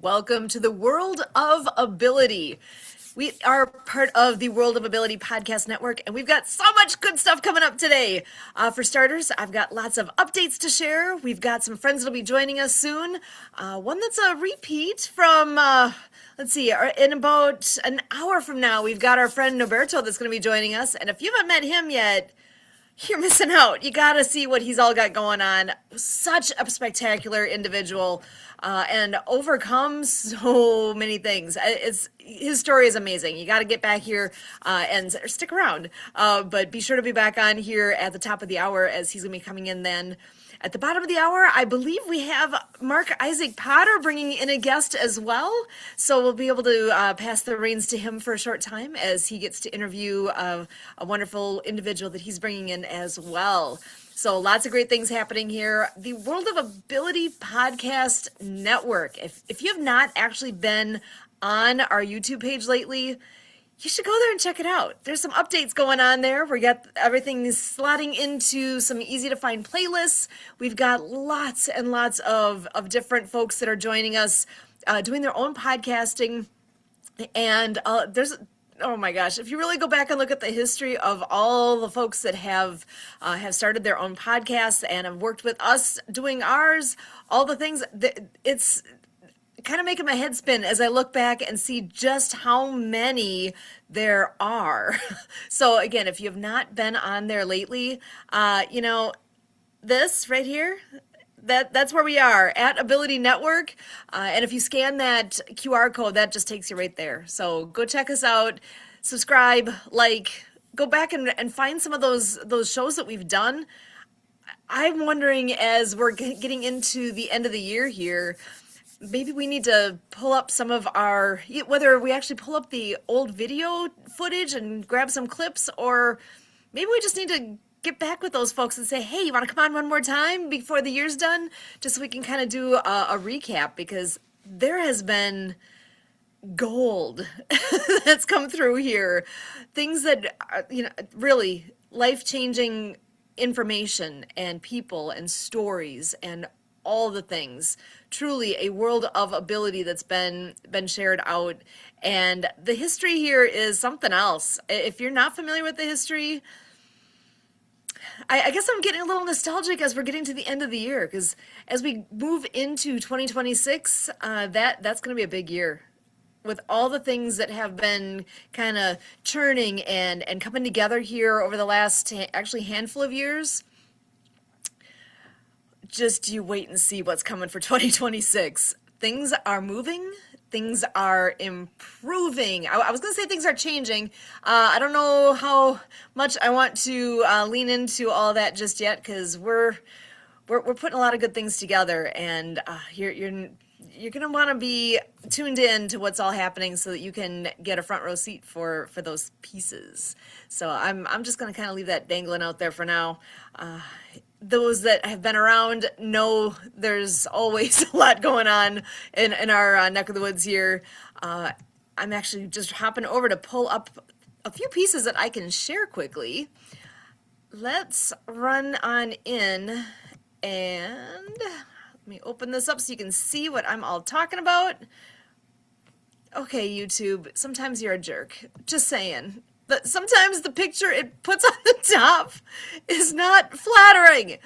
Welcome to the World of Ability. We are part of the World of Ability Podcast Network, and we've got so much good stuff coming up today. For starters, I've got lots of updates to share. We've got some friends that'll be joining us soon. One that's a repeat from, let's see, in about an hour from now, we've got our friend Noberto that's going to be joining us. And if you haven't met him yet, you're missing out. You got to see what he's all got going on. Such a spectacular individual, and overcomes so many things. His story is amazing. You got to get back here and stick around. But be sure to be back on here at the top of the hour, as he's going to be coming in then. At the bottom of the hour, I believe we have Mark Isaac Potter bringing in a guest as well. So we'll be able to pass the reins to him for a short time as he gets to interview a wonderful individual that he's bringing in as well. So lots of great things happening here. The World of Ability Podcast Network. If you have not actually been on our YouTube page lately, you should go there and check it out. There's some updates going on there. We got everything slotting into some easy to find playlists. We've got lots and lots of different folks that are joining us, doing their own podcasting. And oh my gosh, if you really go back and look at the history of all the folks that have started their own podcasts and have worked with us doing ours, all the things, it's kind of making my head spin as I look back and see just how many there are. So again, if you have not been on there lately, this right here, that's where we are at Ability Network. And if you scan that QR code, that just takes you right there. So go check us out, subscribe, go back and find some of those shows that we've done. I'm wondering, as we're getting into the end of the year here, maybe we need to pull up some of whether we actually pull up the old video footage and grab some clips, or maybe we just need to get back with those folks and say, hey, you want to come on one more time before the year's done? Just so we can kind of do a recap, because there has been gold that's come through here. Things that are, really life-changing information and people and stories and all the things. Truly a world of ability that's been shared out. And the history here is something else. If you're not familiar with the history, I guess I'm getting a little nostalgic as we're getting to the end of the year, because as we move into 2026, that's going to be a big year with all the things that have been kind of churning and coming together here over the last actually handful of years. Just you wait and see what's coming for 2026. Things are moving. Things are improving. I was going to say things are changing. I don't know how much I want to lean into all that just yet, because we're putting a lot of good things together, and you're going to want to be tuned in to what's all happening so that you can get a front row seat for those pieces. So I'm just going to kind of leave that dangling out there for now. Those that have been around know there's always a lot going on in our neck of the woods here. I'm actually just hopping over to pull up a few pieces that I can share quickly. Let's run on in and let me open this up so you can see what I'm all talking about. Okay, YouTube, sometimes you're a jerk. Just saying. But sometimes the picture it puts on the top is not flattering.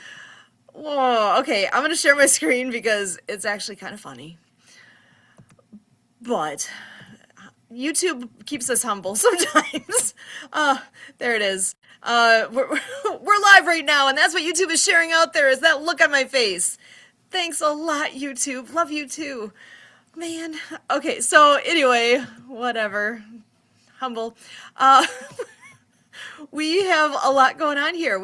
Whoa, okay, I'm going to share my screen because it's actually kind of funny. But YouTube keeps us humble sometimes. There it is. We're live right now, and that's what YouTube is sharing out there, is that look on my face. Thanks a lot, YouTube. Love you too. Man. Okay, so anyway, whatever. Humble. We have a lot going on here.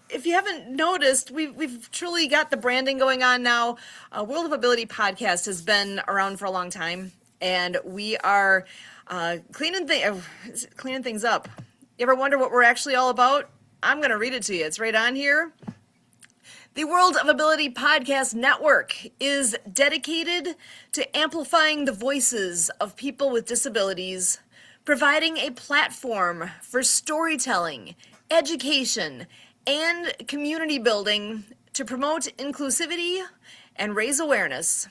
If you haven't noticed, we've truly got the branding going on now. World of Ability Podcast has been around for a long time, and we are cleaning things up. You ever wonder what we're actually all about? I'm going to read it to you. It's right on here. The World of Ability Podcast Network is dedicated to amplifying the voices of people with disabilities, providing a platform for storytelling, education, and community building to promote inclusivity and raise awareness.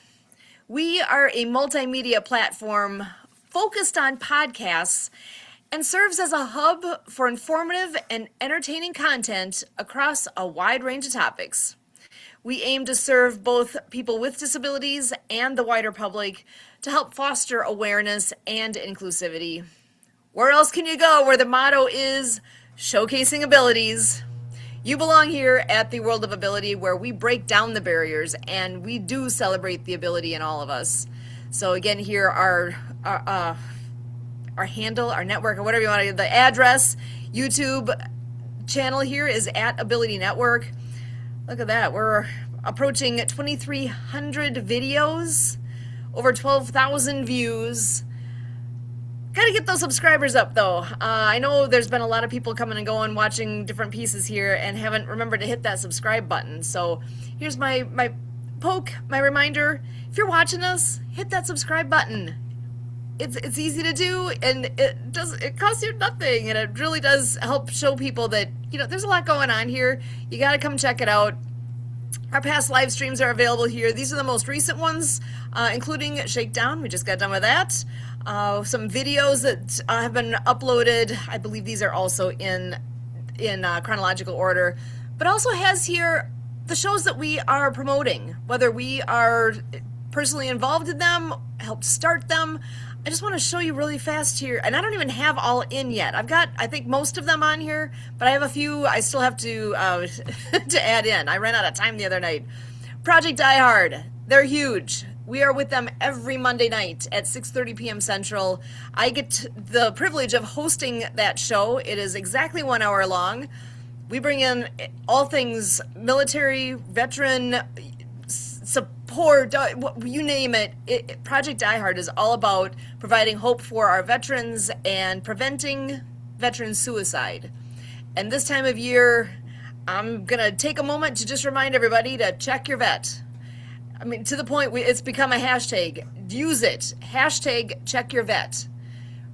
We are a multimedia platform focused on podcasts and serves as a hub for informative and entertaining content across a wide range of topics. We aim to serve both people with disabilities and the wider public to help foster awareness and inclusivity. Where else can you go where the motto is showcasing abilities? You belong here at the World of Ability, where we break down the barriers and we do celebrate the ability in all of us. So again, here our handle, our network, or whatever you want to, the address, YouTube channel here is at Ability Network. Look at that. We're approaching 2,300 videos, over 12,000 views. Gotta get those subscribers up though. I know there's been a lot of people coming and going watching different pieces here and haven't remembered to hit that subscribe button. So here's my poke, my reminder. If you're watching us, hit that subscribe button. It's easy to do, and it costs you nothing, and it really does help show people that, you know, there's a lot going on here. You gotta come check it out. Our past live streams are available here. These are the most recent ones, including Shakedown. We just got done with that. Some videos that have been uploaded. I believe these are also in chronological order, but also has here the shows that we are promoting, whether we are personally involved in them, helped start them. I just want to show you really fast here, and I don't even have all in yet. I've got, I think, most of them on here, but I have a few I still have to to add in. I ran out of time the other night. Project Die Hard, they're huge. We are with them every Monday night at 6:30 p.m. Central. I get the privilege of hosting that show. It is exactly 1 hour long. We bring in all things military, veteran, support, you name it. Project Die Hard is all about providing hope for our veterans and preventing veteran suicide. And this time of year, I'm going to take a moment to just remind everybody to check your vet. I mean, to the point it's become a hashtag. Use it. Hashtag check your vet.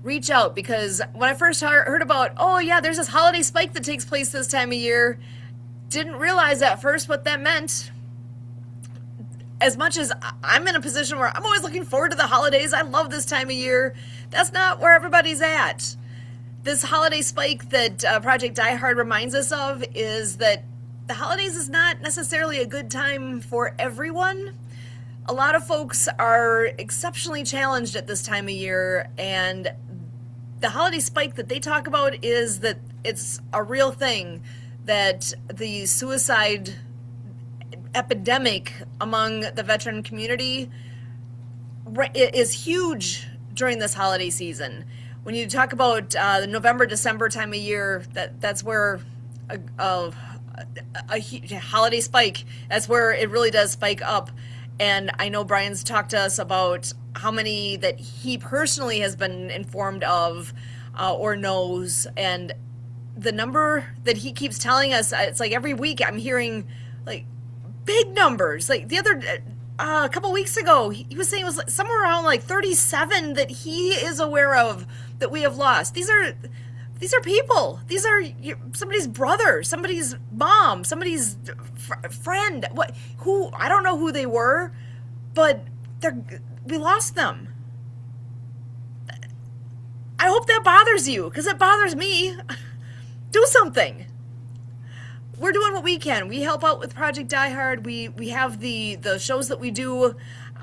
Reach out, because when I first heard about, oh yeah, there's this holiday spike that takes place this time of year, didn't realize at first what that meant. As much as I'm in a position where I'm always looking forward to the holidays, I love this time of year, that's not where everybody's at. This holiday spike that Project Die Hard reminds us of is that the holidays is not necessarily a good time for everyone. A lot of folks are exceptionally challenged at this time of year, and the holiday spike that they talk about is that it's a real thing, that the suicide epidemic among the veteran community is huge during this holiday season. When you talk about the November, December time of year, that's where a holiday spike, that's where it really does spike up. And I know Brian's talked to us about how many that he personally has been informed of or knows, and the number that he keeps telling us, it's like every week I'm hearing like big numbers. Like the other a couple weeks ago, he was saying it was somewhere around like 37 that he is aware of that we have lost. These are people. These are somebody's brother, somebody's mom, somebody's friend. Who I don't know who they were, but we lost them. I hope that bothers you, because it bothers me. Do something. We're doing what we can. We help out with Project Die Hard. We have the shows that we do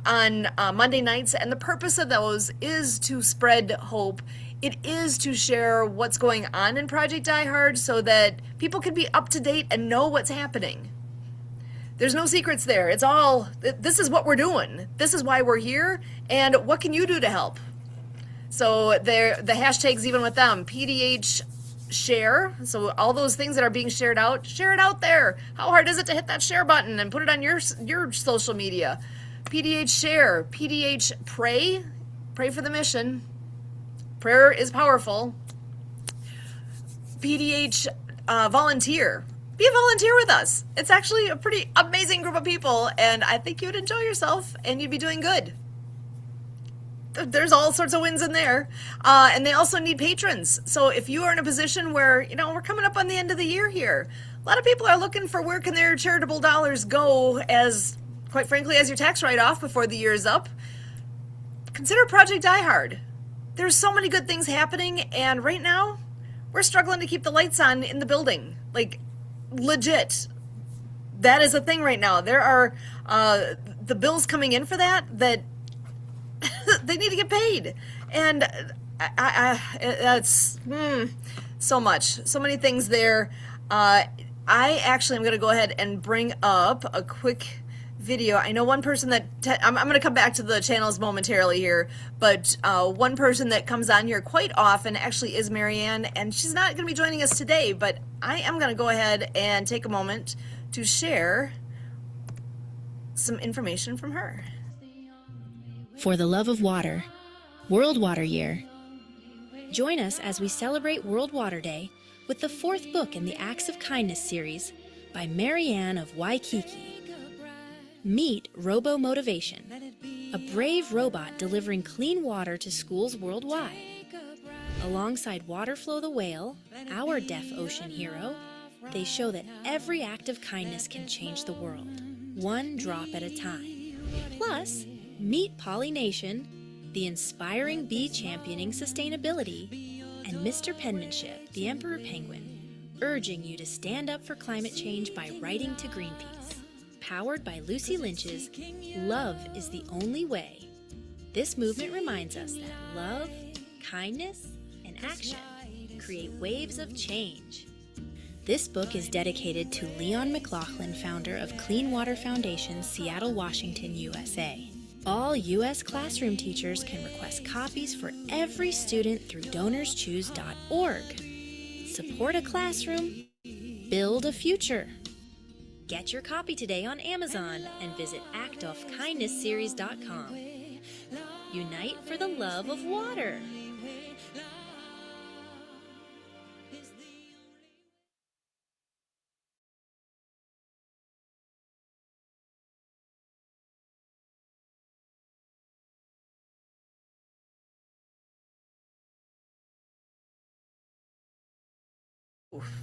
on Monday nights, and the purpose of those is to spread hope. It is to share what's going on in Project Die Hard so that people can be up to date and know what's happening. There's no secrets there. It's all, this is what we're doing. This is why we're here, and what can you do to help? So the hashtags, even with them, PDH share. So all those things that are being shared out, share it out there. How hard is it to hit that share button and put it on your social media? PDH share, PDH pray for the mission. Prayer is powerful. PDH volunteer. Be a volunteer with us. It's actually a pretty amazing group of people, and I think you'd enjoy yourself and you'd be doing good. There's all sorts of wins in there. And they also need patrons. So if you are in a position where, we're coming up on the end of the year here, a lot of people are looking for where can their charitable dollars go as, quite frankly, as your tax write-off before the year is up. consider Project Die Hard. There's so many good things happening, and right now, we're struggling to keep the lights on in the building. Like, legit. That is a thing right now. There are the bills coming in for that they need to get paid. And that's so much. So many things there. I actually am going to go ahead and bring up a quick video. I know one person that I'm going to come back to the channels momentarily here, but one person that comes on here quite often actually is Marianne, and she's not going to be joining us today, but I am going to go ahead and take a moment to share some information from her. For the Love of Water, World Water Year. Join us as we celebrate World Water Day with the fourth book in the Acts of Kindness series by Marianne of Waikiki. Meet Robo Motivation, a brave robot delivering clean water to schools worldwide. Alongside Waterflow the whale, our deaf ocean hero, they show that every act of kindness can change the world, one drop at a time. Plus, meet Pollination, the inspiring bee championing sustainability, and Mr. Penmanship, the Emperor Penguin, urging you to stand up for climate change by writing to Greenpeace. Powered by Lucy Lynch's Love is the Only Way. This movement reminds us that love, kindness, and action create waves of change. This book is dedicated to Leon McLaughlin, founder of Clean Water Foundation, Seattle, Washington, USA. All U.S. classroom teachers can request copies for every student through DonorsChoose.org. Support a classroom, build a future. Get your copy today on Amazon and visit actoffkindnessseries.com. Unite for the love of water.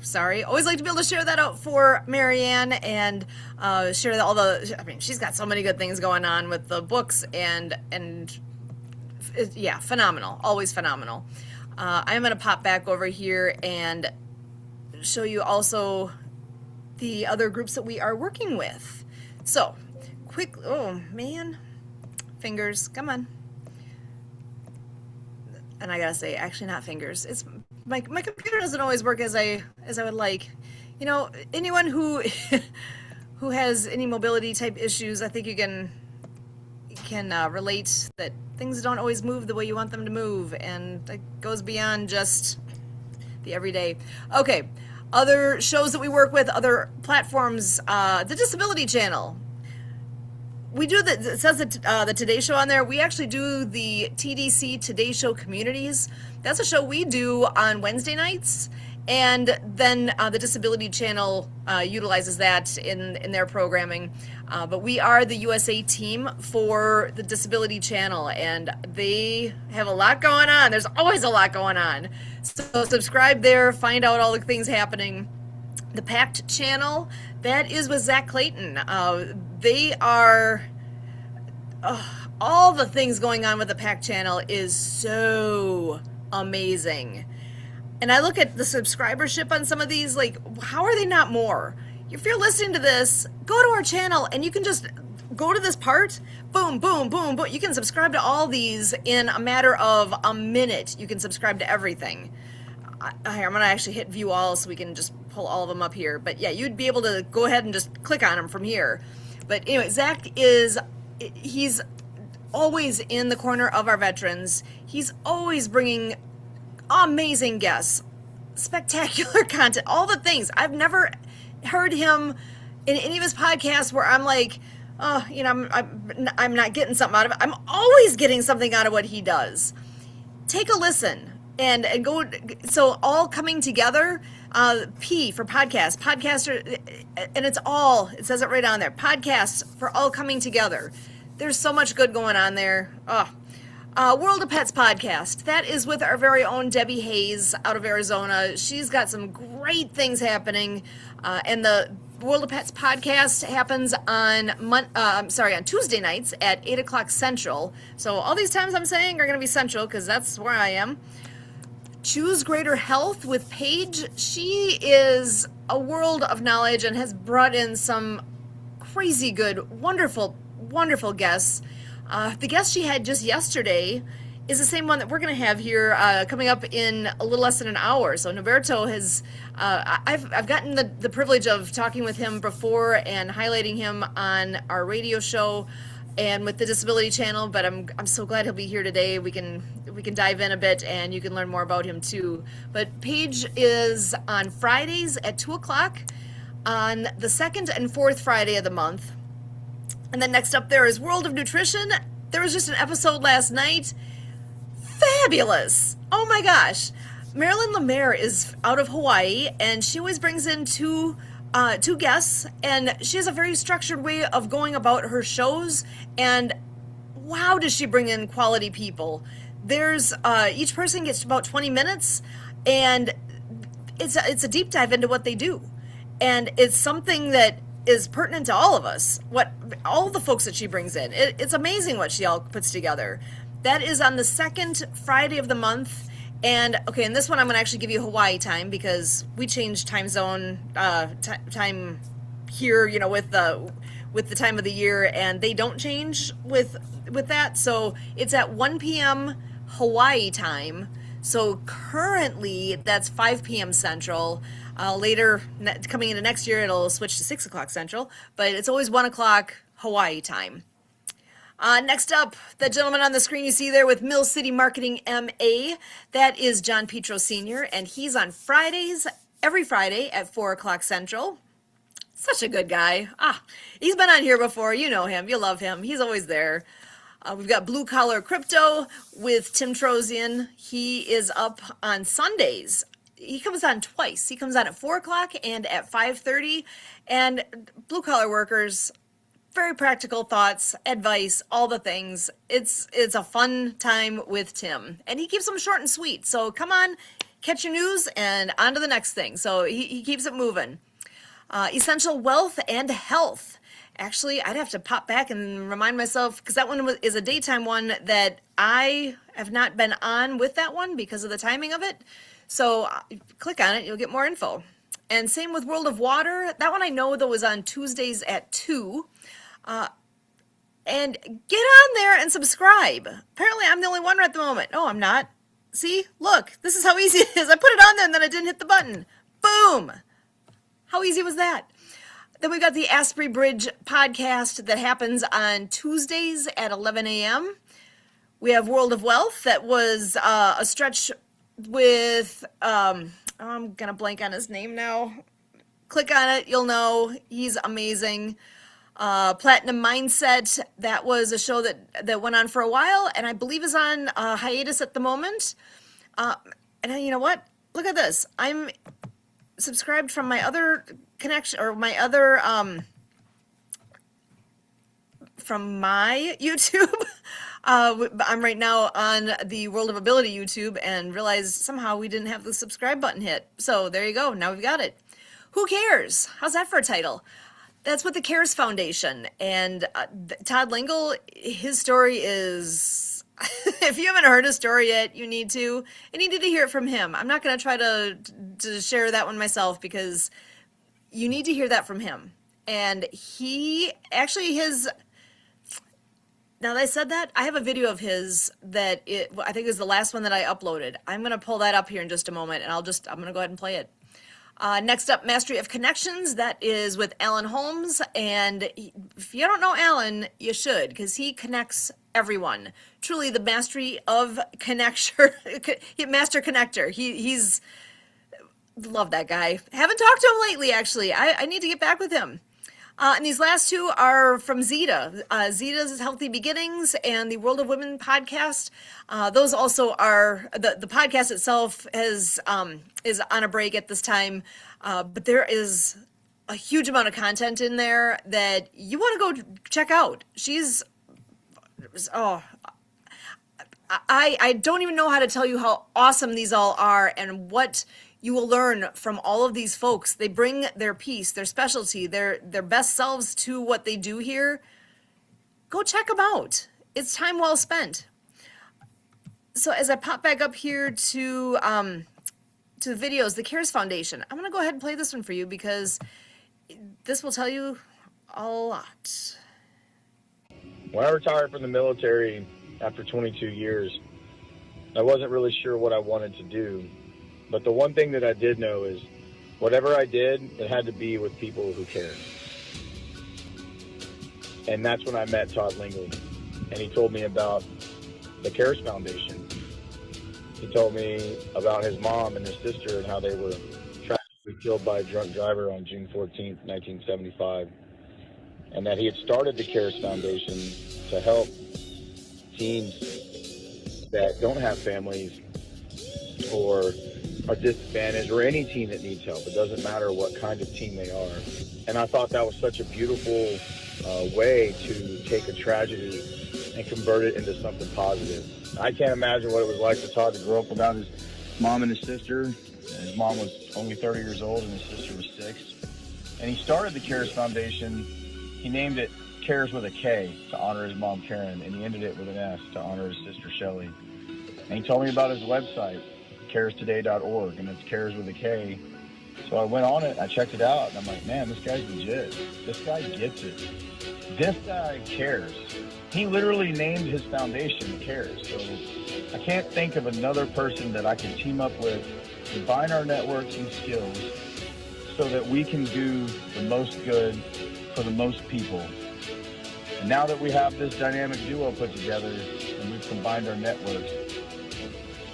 Sorry, always like to be able to share that out for Marianne and share all the. I mean, she's got so many good things going on with the books and yeah, phenomenal, always phenomenal. I'm gonna pop back over here and show you also the other groups that we are working with. So, quick. Oh man, fingers, come on. And I gotta say, actually, not fingers. It's my computer doesn't always work as I would like. You know, anyone who who has any mobility type issues, I think you can relate that things don't always move the way you want them to move, and it goes beyond just the everyday. Okay, other shows that we work with, other platforms, the Disability Channel. We do it says that the Today Show on there. We actually do the TDC Today Show Communities. That's a show we do on Wednesday nights, and then the Disability Channel utilizes that in their programming. But we are the USA team for the Disability Channel, and they have a lot going on. There's always a lot going on. So subscribe there, find out all the things happening. The Pact Channel, that is with Zach Clayton. They are, all the things going on with the Pact Channel is so amazing. And I look at the subscribership on some of these, like, how are they not more? If you're listening to this, go to our channel and you can just go to this part, boom, boom, boom, boom. You can subscribe to all these in a matter of a minute. You can subscribe to everything. I'm going to actually hit view all so we can just pull all of them up here. But yeah, you'd be able to go ahead and just click on them from here. But anyway, Zach he's always in the corner of our veterans. He's always bringing amazing guests, spectacular content, all the things. I've never heard him in any of his podcasts where I'm like, oh, you know, I'm not getting something out of it. I'm always getting something out of what he does. Take a listen and go. So all coming together, P for podcast, podcaster, and it says it right on there. Podcasts for all coming together. There's so much good going on there. World of Pets podcast. That is with our very own Debbie Hayes out of Arizona. She's got some great things happening, and World of Pets podcast happens on on Tuesday nights at 8 o'clock Central. So all these times I'm saying are going to be Central because that's where I am. Choose Greater Health with Paige. She is a world of knowledge and has brought in some crazy good, wonderful, wonderful guests. The guest she had just yesterday is the same one that we're going to have here coming up in a little less than an hour. So Norberto has, I've gotten the privilege of talking with him before and highlighting him on our radio show and with the Disability Channel, but I'm so glad he'll be here today. We can dive in a bit and you can learn more about him too. But Paige is on Fridays at 2 o'clock on the second and fourth Friday of the month. And then next up there is World of Nutrition. There was just an episode last night. Fabulous. Oh my gosh. Marilyn Lemaire is out of Hawaii and she always brings in two guests, and she has a very structured way of going about her shows, and wow, does she bring in quality people. There's each person gets about 20 minutes and it's a deep dive into what they do, and it's something that is pertinent to all of us, what all the folks that she brings in. It's amazing what she all puts together. That is on the second Friday of the month. And okay, in this one I'm going to actually give you Hawaii time because we changed time zone time here, you know, with the time of the year, and they don't change with that. So it's at 1 p.m. Hawaii time. So currently that's 5 p.m. Central. Later, coming into next year, it'll switch to 6 o'clock Central, but it's always 1 o'clock Hawaii time. Next up, the gentleman on the screen you see there with Mill City Marketing MA, that is John Petro Sr., and he's on Fridays, every Friday at 4 o'clock Central. Such a good guy. He's been on here before. You know him. You love him. He's always there. We've got Blue Collar Crypto with Tim Trozian. He is up on Sundays. He comes on twice. He comes on at 4 o'clock and at 5:30. And Blue Collar Workers, very practical thoughts, advice, all the things. It's a fun time with Tim. And he keeps them short and sweet. So come on, catch your news and on to the next thing. So he keeps it moving. Essential Wealth and Health. Actually, I'd have to pop back and remind myself, because that one is a daytime one that I have not been on with that one because of the timing of it. So click on it, you'll get more info. And same with World of Water. That one I know, though, is on Tuesdays at 2. And get on there and subscribe. Apparently, I'm the only one at the moment. No, I'm not. See? Look, this is how easy it is. I put it on there and then I didn't hit the button. Boom! How easy was that? Then we've got the Asprey Bridge podcast that happens on Tuesdays at 11 a.m. We have World of Wealth. That was a stretch with, I'm going to blank on his name now. Click on it, you'll know. He's amazing. Platinum Mindset, that was a show that went on for a while, and I believe is on hiatus at the moment. And you know what? Look at this. I'm subscribed from my other connection, or my other, from my YouTube. I'm right now on the World of Ability YouTube and realized somehow we didn't have the subscribe button hit. So there you go. Now we've got it. Who cares? How's that for a title? That's with the CARES Foundation. And Todd Lingle, his story is, if you haven't heard his story yet, you need to. And you need to hear it from him. I'm not going to try to share that one myself because you need to hear that from him. And he actually, now that I said that, I have a video of his that I think is the last one that I uploaded. I'm going to pull that up here in just a moment, and I'm going to go ahead and play it. Next up, Mastery of Connections. That is with Alan Holmes. And if you don't know Alan, you should, because he connects everyone. Truly the mastery of connector, master connector. He's, love that guy. Haven't talked to him lately, actually. I need to get back with him. And these last two are from Zeta. Zeta's Healthy Beginnings and the World of Women podcast. Those also are, the podcast itself is on a break at this time, but there is a huge amount of content in there that you want to go check out. I don't even know how to tell you how awesome these all are and what You will learn from all of these folks. They bring their piece, their specialty, their best selves to what they do here. Go check them out. It's time well spent. So as I pop back up here to the videos, the CARES Foundation, I'm gonna go ahead and play this one for you because this will tell you a lot. When I retired from the military after 22 years, I wasn't really sure what I wanted to do. But the one thing that I did know is whatever I did, it had to be with people who cared. And that's when I met Todd Lingley. And he told me about the CARES Foundation. He told me about his mom and his sister and how they were tragically killed by a drunk driver on June 14th, 1975. And that he had started the CARES Foundation to help teens that don't have families or are disadvantaged, or any team that needs help. It doesn't matter what kind of team they are. And I thought that was such a beautiful way to take a tragedy and convert it into something positive. I can't imagine what it was like for Todd to grow up without his mom and his sister. His mom was only 30 years old and his sister was 6. And he started the CARES Foundation. He named it CARES with a K to honor his mom, Karen, and he ended it with an S to honor his sister, Shelly. And he told me about his website, carestoday.org, and it's CARES with a K. So I went on it, I checked it out, and I'm like, man, this guy's legit. This guy gets it. This guy cares. He literally named his foundation CARES. So I can't think of another person that I can team up with, combine our networks and skills so that we can do the most good for the most people. And now that we have this dynamic duo put together and we've combined our networks,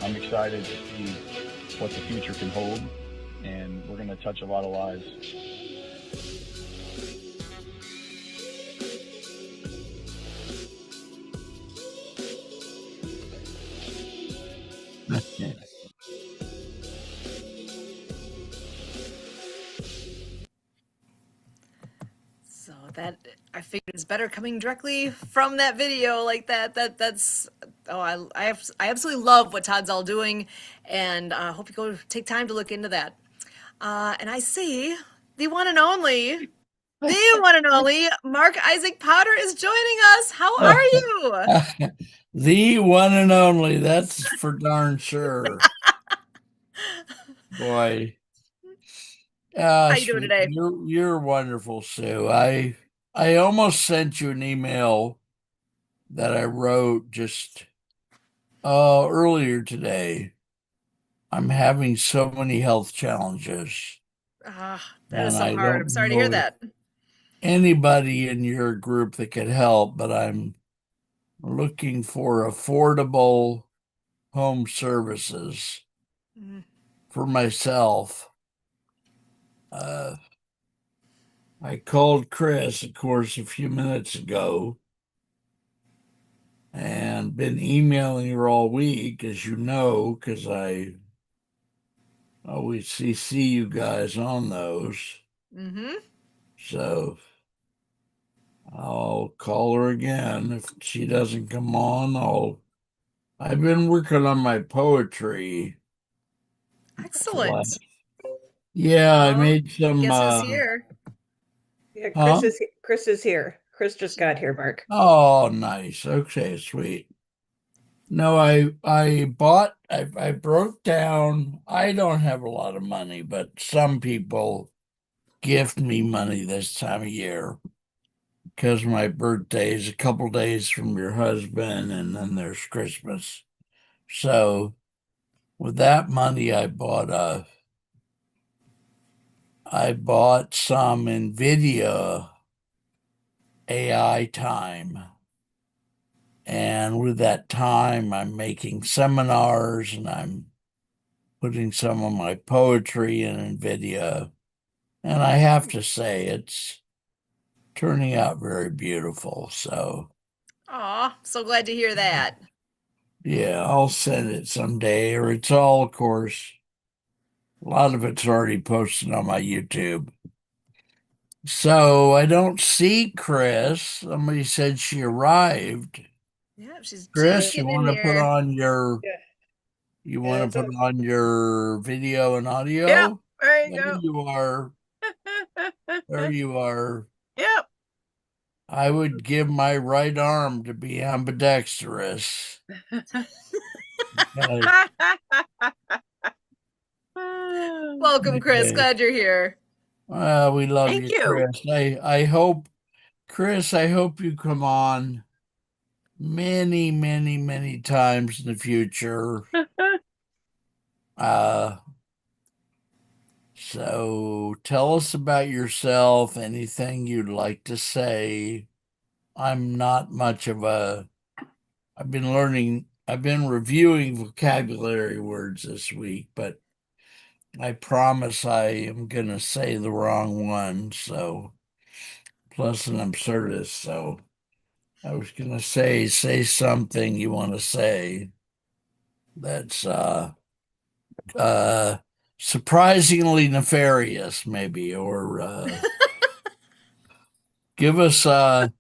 I'm excited to see what the future can hold, and we're going to touch a lot of lives. So that, I figured it's better coming directly from that video like that. That's I absolutely love what Todd's all doing, and hope you go take time to look into that. And I see the one and only, Mark Isaac Potter is joining us. How are you? The one and only, that's for darn sure. Boy. How you doing today? You're wonderful, Sue. I almost sent you an email that I wrote just earlier today. I'm having so many health challenges. That and is so I hard. don't I'm sorry to hear know that. Anybody in your group that could help, but I'm looking for affordable home services for myself. I called Chris, of course, a few minutes ago and been emailing her all week, as you know, because I always CC you guys on those. So I'll call her again. If she doesn't come on, I've been working on my poetry. Excellent. Yeah, I made some. Guess who's here? Yeah, Huh? Chris is here. Chris just got here, Mark. Oh, nice. Okay, sweet. No, I broke down. I don't have a lot of money, but some people gift me money this time of year because my birthday is a couple days from your husband, and then there's Christmas. So with that money, I bought some NVIDIA AI time. And with that time, I'm making seminars and I'm putting some of my poetry in NVIDIA. And I have to say, it's turning out very beautiful. So, So glad to hear that. yeah, I'll send it someday, or it's all, of course, a lot of it's already posted on my YouTube. So I don't see Chris. Somebody said she arrived. Yeah, she's Chris, you getting want in to put here. on your You want It's to put on your video and audio? Yeah, there you There go. you are. There you are. Yep. I would give my right arm to be ambidextrous. Okay. Welcome, Chris. Okay. Glad you're here. Well, we love Thank you, you. Chris. I hope, Chris, I hope you come on many, many, many times in the future. So tell us about yourself, anything you'd like to say. I'm not much of a, I've been reviewing vocabulary words this week, but I promise I am going to say the wrong one. So, plus an absurdist. So, I was going to say something you want to say that's surprisingly nefarious, maybe, or give us a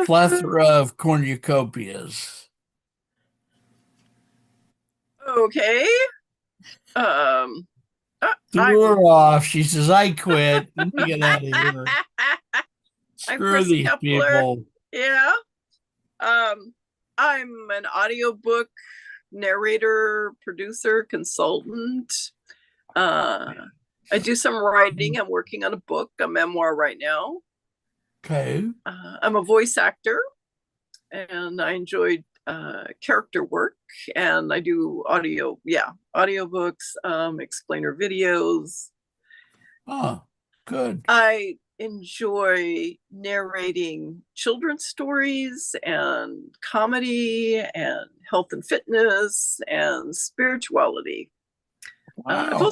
plethora of cornucopias. Okay. I- Threw her off. She says, I quit. Let me get out of here. I'm Screw Chris these Kepler. people. Yeah. I'm an audiobook narrator, producer, consultant. I do some writing. I'm working on a book, a memoir right now. Okay. I'm a voice actor and I enjoyed character work, and I do audiobooks, explainer videos. Oh, good. I enjoy narrating children's stories and comedy and health and fitness and spirituality. I've Wow.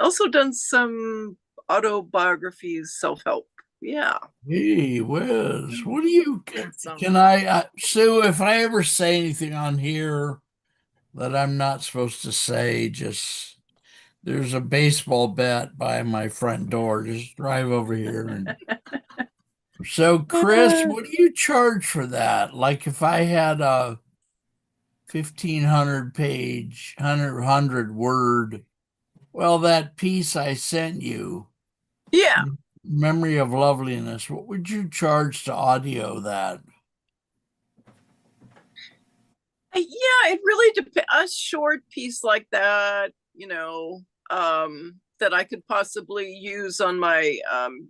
also done some autobiographies, self-help. Yeah. Gee whiz. What do you Awesome. can I Sue, if I ever say anything on here that I'm not supposed to say, just there's a baseball bat by my front door. Just drive over here and so Chris, what do you charge for that? Like if I had a 1,500 page, 100 word, well, that piece I sent you, Yeah. Memory of Loveliness, what would you charge to audio that? Yeah, it really depends. A short piece like that, that I could possibly use on my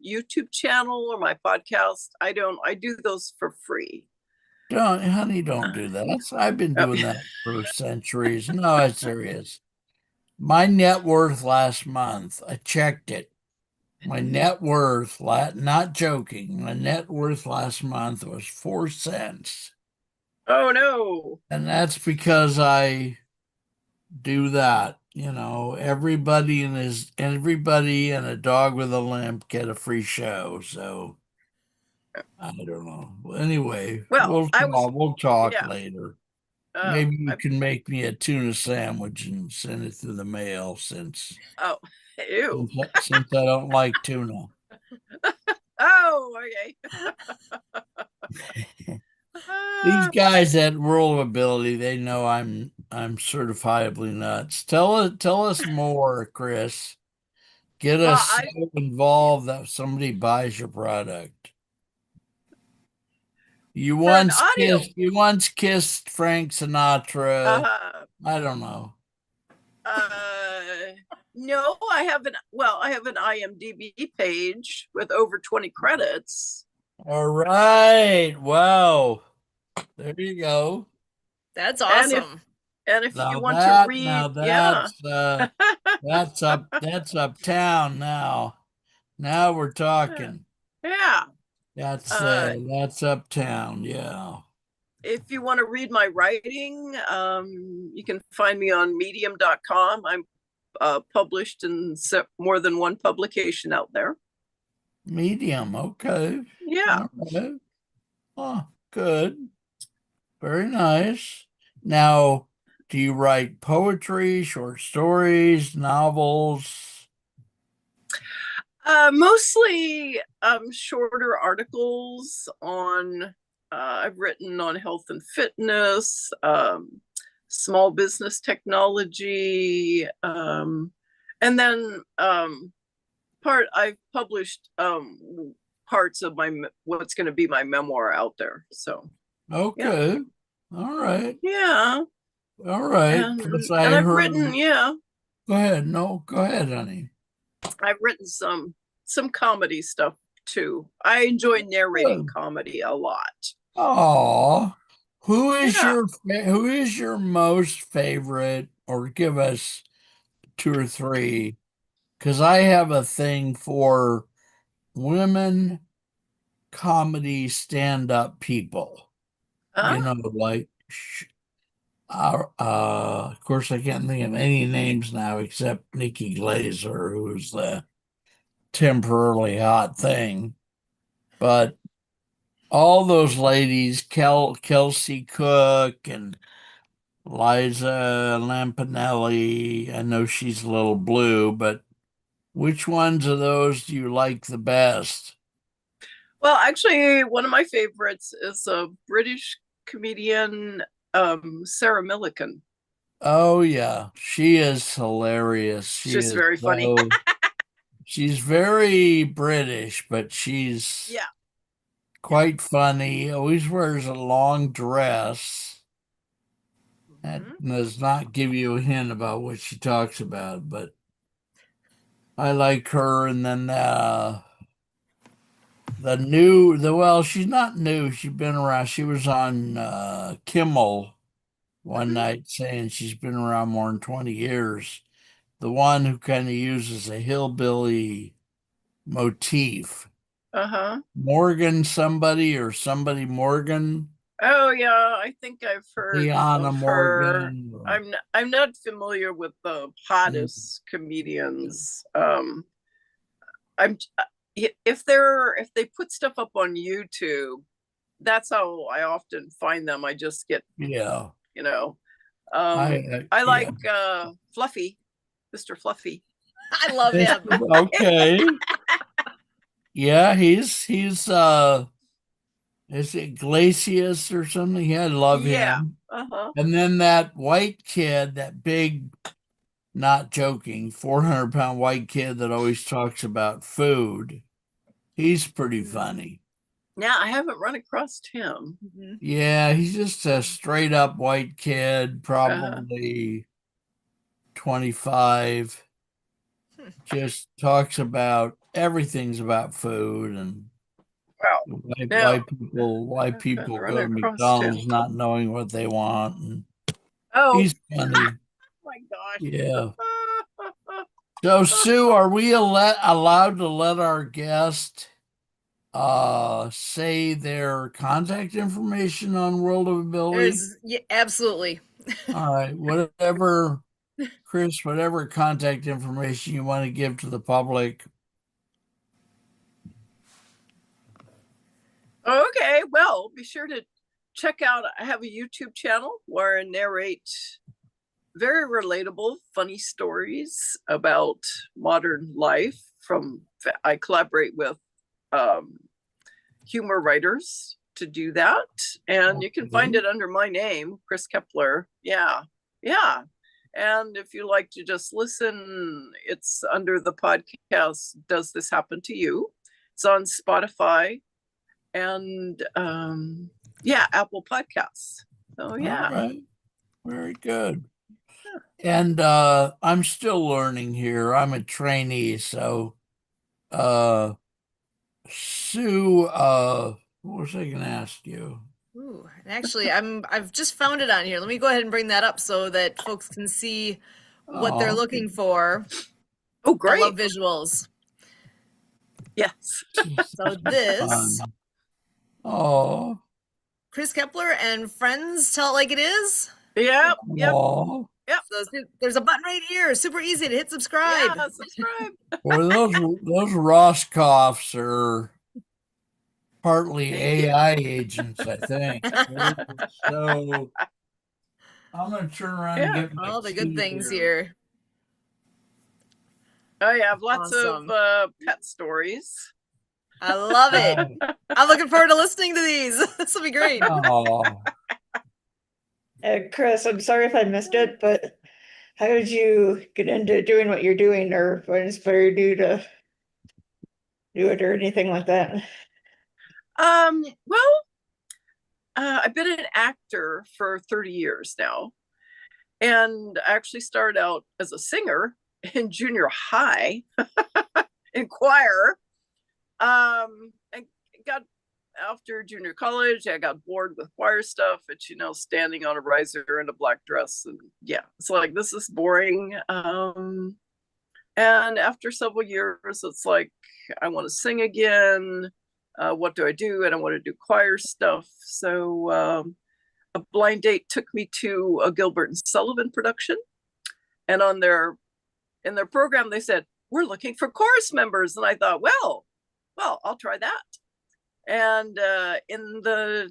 YouTube channel or my podcast. I do those for free. Don't, honey, don't do that. I've been doing that for centuries. No, I'm serious. My net worth last month, I checked it. My net worth, not joking, my net worth last month was 4 cents. Oh no. And that's because I do that. Everybody and a dog with a limp get a free show. So I don't know. Well, anyway, Well, we'll talk yeah. later. Maybe you I- can make me a tuna sandwich and send it through the mail since Oh, ew. since I don't like tuna. Oh, okay. These guys at World of Ability, they know I'm certifiably nuts. Tell us more, Chris. Get Well, us so involved that somebody buys your product. You For an once kissed Frank Sinatra. I don't know. No, I have an IMDb page with over 20 credits. All right. Wow. There you go. That's And awesome. if Now you want to read, now that's uptown now. Now we're talking. yeah. That's uptown, yeah. If you want to read my writing, you can find me on medium.com. I'm published in more than one publication out there. Medium, okay. Yeah. Okay. Oh, good. Very nice. Now, do you write poetry, short stories, novels? Mostly shorter articles on I've written on health and fitness, small business technology, and then I've published parts of what's going to be my memoir out there. So Okay. All right. yeah, All right. and, 'Cause and I I've heard. written, yeah, Go ahead. No, go ahead, honey. I've written some comedy stuff too. I enjoy narrating Good. comedy a lot. Oh, Yeah. who is your most favorite, or give us two or three? Because I have a thing for women comedy stand-up people. Huh? You know, like of course I can't think of any names now except Nikki Glazer, who's the temporarily hot thing. But all those ladies, Kelsey Cook and Liza Lampanelli, I know she's a little blue, but which ones of those do you like the best? Well, actually, one of my favorites is a British comedian, Sarah Millican. Oh yeah, she is hilarious. She She's is very funny. she's very British, but she's Yeah. quite funny. Always wears a long dress. That Mhm. does not give you a hint about what she talks about, but I like her. And then well, she's not new. She's been around. She was on Kimmel one Mhm. night saying she's been around more than 20 years. The one who kind of uses a hillbilly motif. Uh-huh. Morgan somebody or somebody Morgan. Oh yeah, I think I've heard Liana of her. Morgan. I'm not familiar with the hottest comedians. I'm if they put stuff up on YouTube, that's how I often find them. I just get, Yeah. you know, I I like yeah. Fluffy, Mr. Fluffy. I love him. Okay. Yeah, he's is it Glacius or something? Yeah, I love Yeah. him. Uh-huh. And then that white kid, that big, not joking, 400-pound white kid that always talks about food. He's pretty funny. Now I haven't run across him. Mhm. Yeah, he's just a straight up white kid, Uh-huh. probably 25. Just talks about everything's about food and Wow. why Now why I haven't people run go to across him. McDonald's not knowing what they want. And Oh he's funny. my gosh. Yeah. So Sue, are we allowed to let our guest say their contact information on World of Ability? Yeah, absolutely. All right, whatever, Chris, whatever contact information you want to give to the public. Okay, well, be sure to check out. I have a YouTube channel where I narrate very relatable, funny stories about modern life. I collaborate with humor writers to do that, and you can find it under my name, Chris Kepler. Yeah, yeah. And if you like to just listen, it's under the podcast Does This Happen to You? It's on Spotify and Apple Podcasts. So yeah. All right. Very good. And I'm still learning here. I'm a trainee, so Sue, what was I gonna ask you? Ooh, and actually, I've just found it on here. Let me go ahead and bring that up so that folks can see what they're looking for. Oh, I great. love visuals. Yes. So this, Oh, Chris Kepler and Friends Tell It Like It Is. Yep. Yep. oh. So there's a button right here. Super easy to hit subscribe. Yeah, subscribe. Well, those Roscoffs are partly Thank you. AI agents, I think. So I'm gonna turn around and Yeah. get my All the good key things here. Oh yeah, I have lots Awesome. of pet stories. I love it. I'm looking forward to listening to these. This will be great. Oh, Chris, I'm sorry if I missed it, but how did you get into doing what you're doing, or what inspired you to do it, or anything like that? Well, I've been an actor for 30 years now, and I actually started out as a singer in junior high in choir. I got after junior college, I got bored with choir stuff. It's, standing on a riser in a black dress. And yeah, it's like, this is boring. And after several years, it's like, I want to sing again. What do I do? And I want to do choir stuff. So a blind date took me to a Gilbert and Sullivan production. And in their program, they said, we're looking for chorus members. And I thought, well, I'll try that. And in their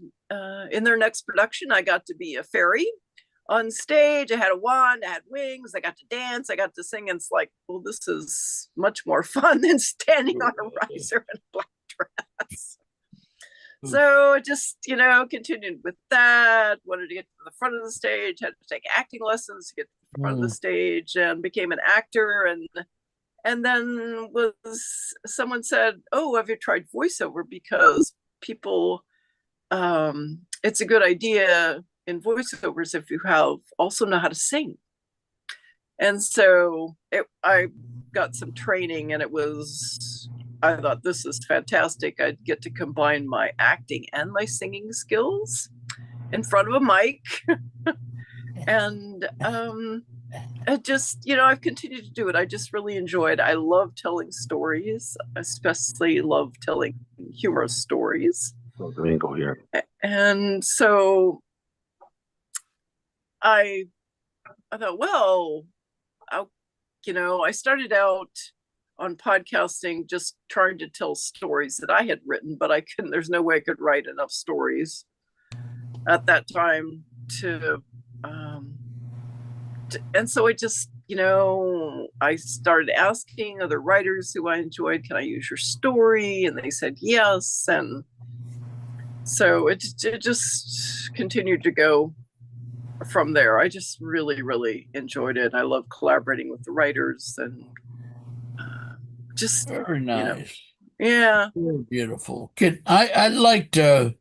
next production, I got to be a fairy on stage. I had a wand, I had wings, I got to dance, I got to sing. And it's like, well, this is much more fun than standing on a riser in a black dress. So I just, continued with that. Wanted to get to the front of the stage, had to take acting lessons to get to the front of the stage, and became an actor. And then someone said, oh, have you tried voiceover? Because people, it's a good idea in voiceovers if you also know how to sing. And so I got some training, and I thought, this is fantastic. I'd get to combine my acting and my singing skills in front of a mic. And I just, I've continued to do it. I just really enjoyed. I love telling stories, especially love telling humorous stories. Here. And so I thought, well, I started out on podcasting just trying to tell stories that I had written, but there's no way I could write enough stories at that time and so I just, I started asking other writers who I enjoyed, can I use your story? And they said yes. And so it just continued to go from there. I just really, really enjoyed it. I love collaborating with the writers, and just Very nice. Yeah. Very beautiful. I'd like to,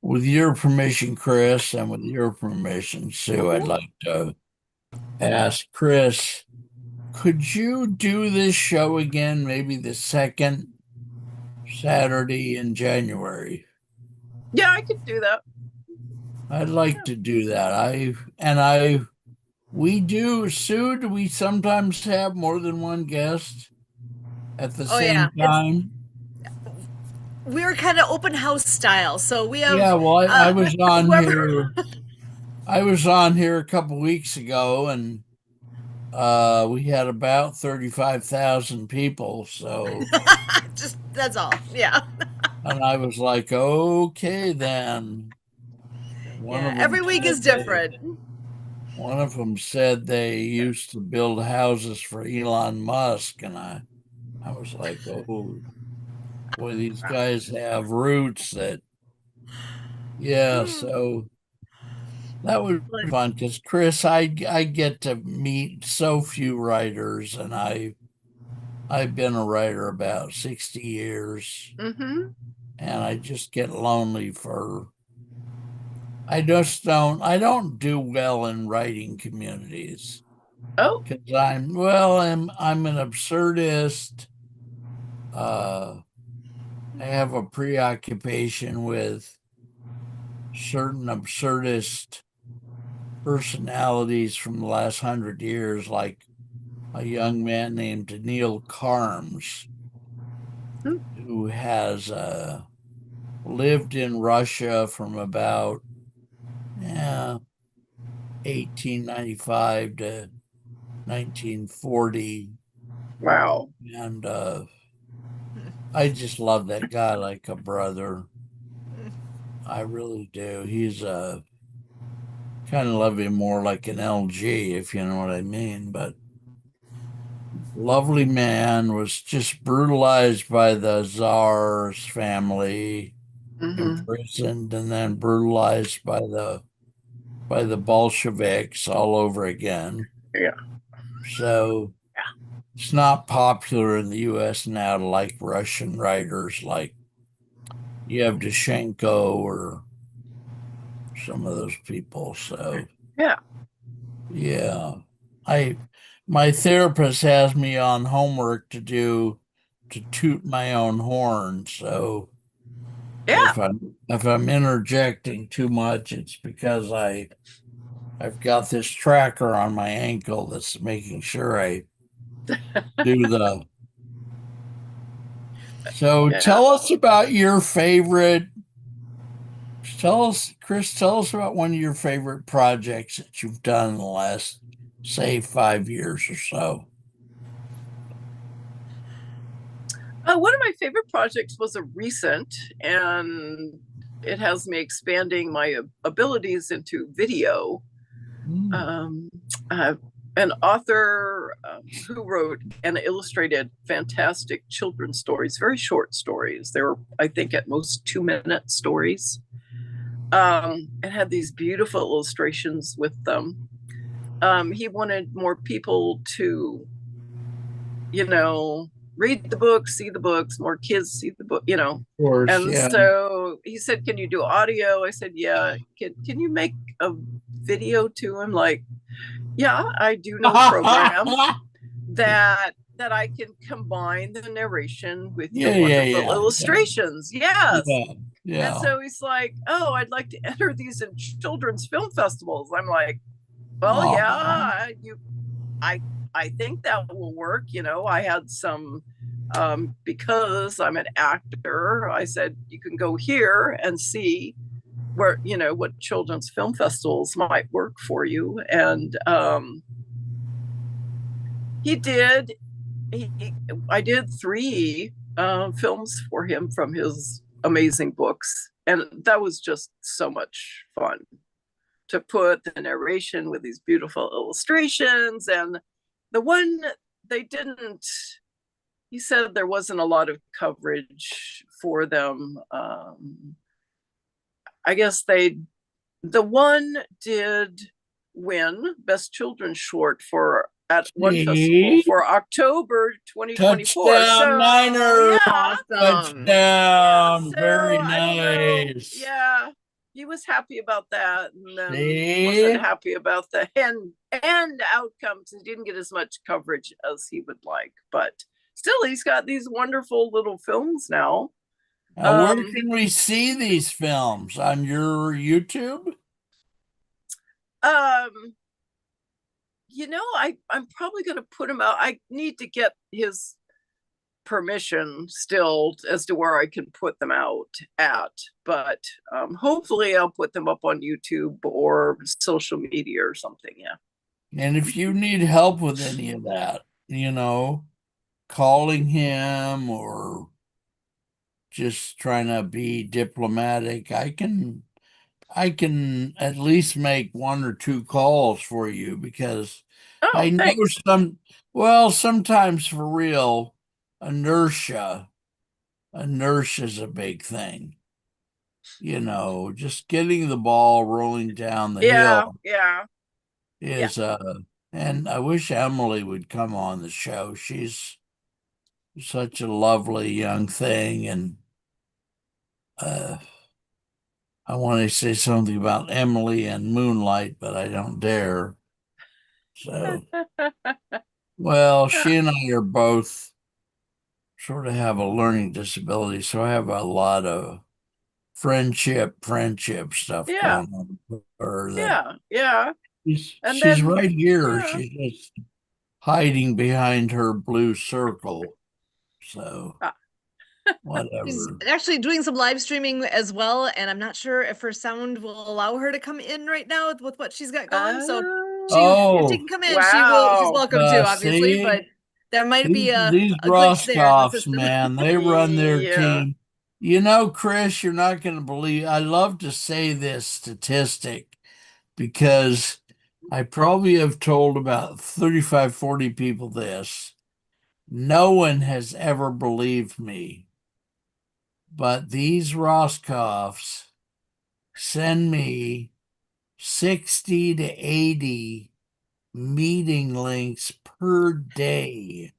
with your permission, Chris, and with your permission, Sue, I'd like to ask Chris, could you do this show again, maybe the second Saturday in January? Yeah, I could do that. I'd like to do that. Sue, do we sometimes have more than one guest at the same time? We're kind of open house style, so we have. Yeah, well, I was on whoever- here. I was on here a couple weeks ago, and we had about 35,000 people. So just that's all. Yeah. and I was like, okay, then. Every week is different. One of them said they used to build houses for Elon Musk, and I was like, oh, boy, these guys have roots that, yeah. So that was fun because Chris, I get to meet so few writers, and I've been a writer about 60 years, and I just get lonely I don't do well in writing communities. Oh, because I'm an absurdist. I have a preoccupation with certain absurdist personalities from the last 100 years, like a young man named Neil Carms, who has lived in Russia from about 1895 to 1940. Wow. And I just love that guy like a brother. I really do. He's kind of love him more like an LG, if you know what I mean. But lovely man, was just brutalized by the Tsar's family, imprisoned, and then brutalized by the by the Bolsheviks all over again. Yeah. So it's not popular in the US now to like Russian writers like Yevtushenko or some of those people. So Yeah. yeah. My therapist has me on homework to do to toot my own horn. So Yeah. if I'm interjecting too much, it's because I've got this tracker on my ankle that's making sure I do the. So Yeah. tell us about your favorite. Tell us, Chris, tell us about one of your favorite projects that you've done in the last, say, 5 years or so. One of my favorite projects was a recent, and it has me expanding my abilities into video. An author who wrote and illustrated fantastic children's stories, very short stories. They were, I think, at most 2-minute stories. It had these beautiful illustrations with them. He wanted more people to, read the books, see the books, more kids see the book, Of course, And yeah. so he said, "Can you do audio?" I said, "Yeah." Can you make a video to him? Like, yeah, I do know a program that I can combine the narration with your wonderful illustrations. Yes. Yeah. And so he's like, "Oh, I'd like to enter these in children's film festivals." I'm like, "Well, yeah, I think that will work." I had some, because I'm an actor, I said, you can go here and see where, what children's film festivals might work for you. And he did. I did 3 films for him from his amazing books. And that was just so much fun to put the narration with these beautiful illustrations. And the one they didn't, he said there wasn't a lot of coverage for them. I guess the one did win Best Children's Short at one festival for October 2024. Touchdown, Niners! Yeah. Awesome. Touchdown! So, Very I don't know. nice. Yeah. He was happy about that, and then See? wasn't happy about the end outcomes. He didn't get as much coverage as he would like, but still, he's got these wonderful little films now. Where can we see these films? On your YouTube? I'm probably going to put him out. I need to get his permission still as to where I can put them out at, but hopefully I'll put them up on YouTube or social media or something. Yeah. And if you need help with any of that, calling him or just trying to be diplomatic, I can at least make 1 or 2 calls for you because I know thanks. sometimes for real, inertia is a big thing. Just getting the ball rolling down the hill is and I wish Emily would come on the show. She's such a lovely young thing, and I want to say something about Emily and Moonlight, but I don't dare. So, well, she and I are both sort of have a learning disability, so I have a lot of friendship stuff going on with her. Yeah. She's right here. She's just hiding behind her blue circle. So whatever. She's actually doing some live streaming as well, and I'm not sure if her sound will allow her to come in right now with what she's got going. So if she can come in, she's welcome to, obviously, see? but there might be these a glitch there in the Roscoffs, system. man, they run their team. Chris, you're not going to believe. I love to say this statistic because I probably have told about 35, 40 people this. No one has ever believed me. But these Roscoffs send me 60 to 80 meeting links per day,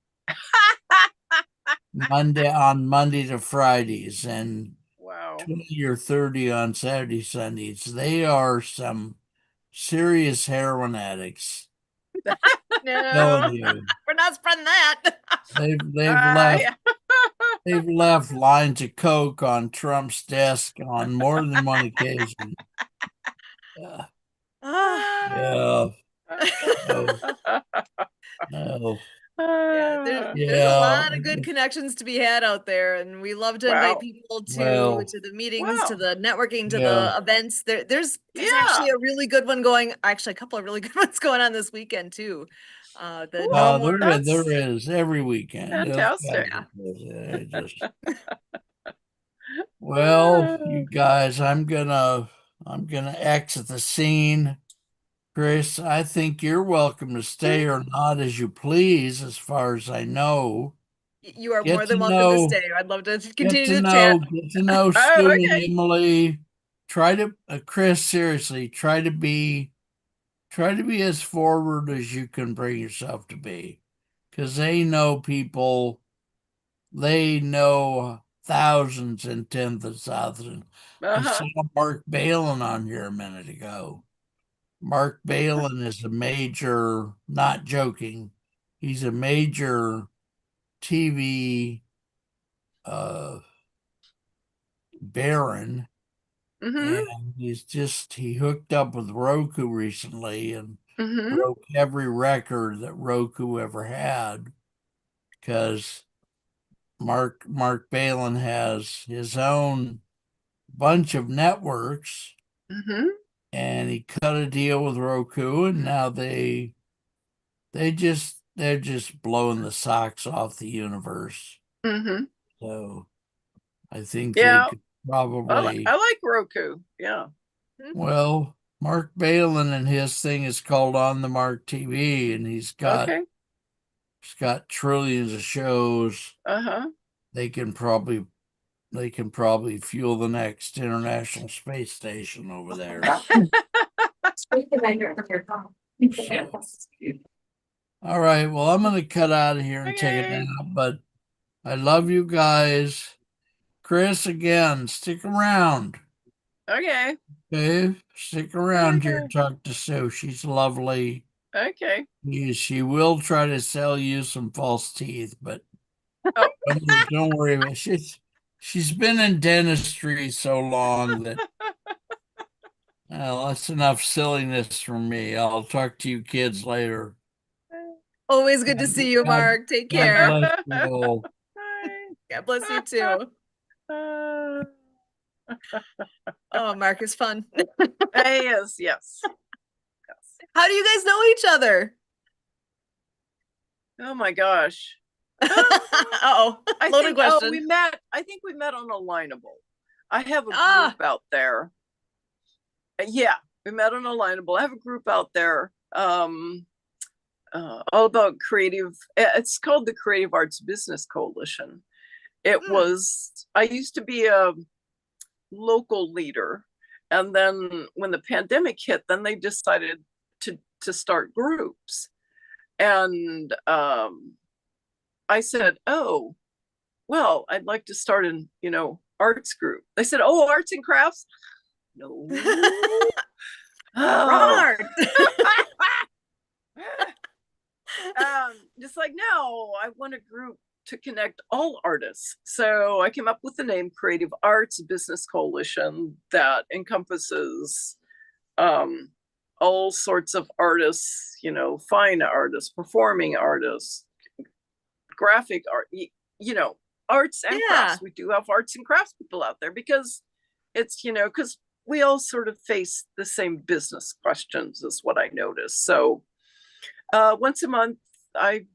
Monday to Fridays, and Wow. 20 or 30 on Saturday, Sundays. They are some serious heroin addicts. No, Telling you, we're not spreading that. Yeah. they've left lines of coke on Trump's desk on more than one occasion. Ah. Yeah. No. Yeah, there's a Yeah. lot of good connections to be had out there, and we love to invite Wow. people Well, to the meetings, to Wow. the networking, to yeah. the events. There's Yeah. actually a really good one going. Actually, a couple of really good ones going on this weekend too. The Cool. No More. There is every weekend. Fantastic. I just, well, you guys, I'm gonna exit the scene. Chris, I think you're welcome to stay or not as you please, as far as I know. You are Get more than to welcome to know, stay. I'd love to continue to chat. get to know Oh, Stu okay. and Emily. Try to, Chris, seriously, try to be as forward as you can bring yourself to be, because they know people, they know thousands and tens of thousands. I saw Mark Balin on here a minute ago. Mark Balin is a major, not joking, he's a major TV baron. Mm-hmm. And he hooked up with Roku recently and Mm-hmm. broke every record that Roku ever had, because Mark Balin has his own bunch of networks, Mm-hmm. and he cut a deal with Roku, and now they're just blowing the socks off the universe. Mm-hmm. So I think Yeah. they could probably. I like Roku. Yeah. Well, Mark Balin and his thing is called On the Mark TV, and he's got trillions of shows. They can probably fuel the next International Space Station over there. All right, well, I'm gonna cut out of here and take a Okay. nap, but I love you guys. Chris, again, stick around. Okay. Okay, stick around here and talk to Sue. She's lovely. Okay. She will try to sell you some false teeth, but Oh. don't worry about it. She's been in dentistry so long that, well, that's enough silliness from me. I'll talk to you kids later. Always good to see you, Mark. Take care. God bless you all. God bless you too. Oh, Mark is fun. Yes. Yes. How do you guys know each other? Oh my gosh. Oh, loaded question. I think we met on Alignable. I have a group out there. Yeah, we met on Alignable. I have a group out there all about creative. It's called the Creative Arts Business Coalition. I used to be a local leader, and then when the pandemic hit, then they decided to start groups. And I said, oh, well, I'd like to start an, arts group. They said, oh, arts and crafts? No. Art. Just like, no, I want a group to connect all artists. So I came up with the name Creative Arts Business Coalition that encompasses all sorts of artists, fine artists, performing artists, graphic art, arts and crafts. We do have arts and crafts people out there because it's, because we all sort of face the same business questions is what I noticed. So once a month, I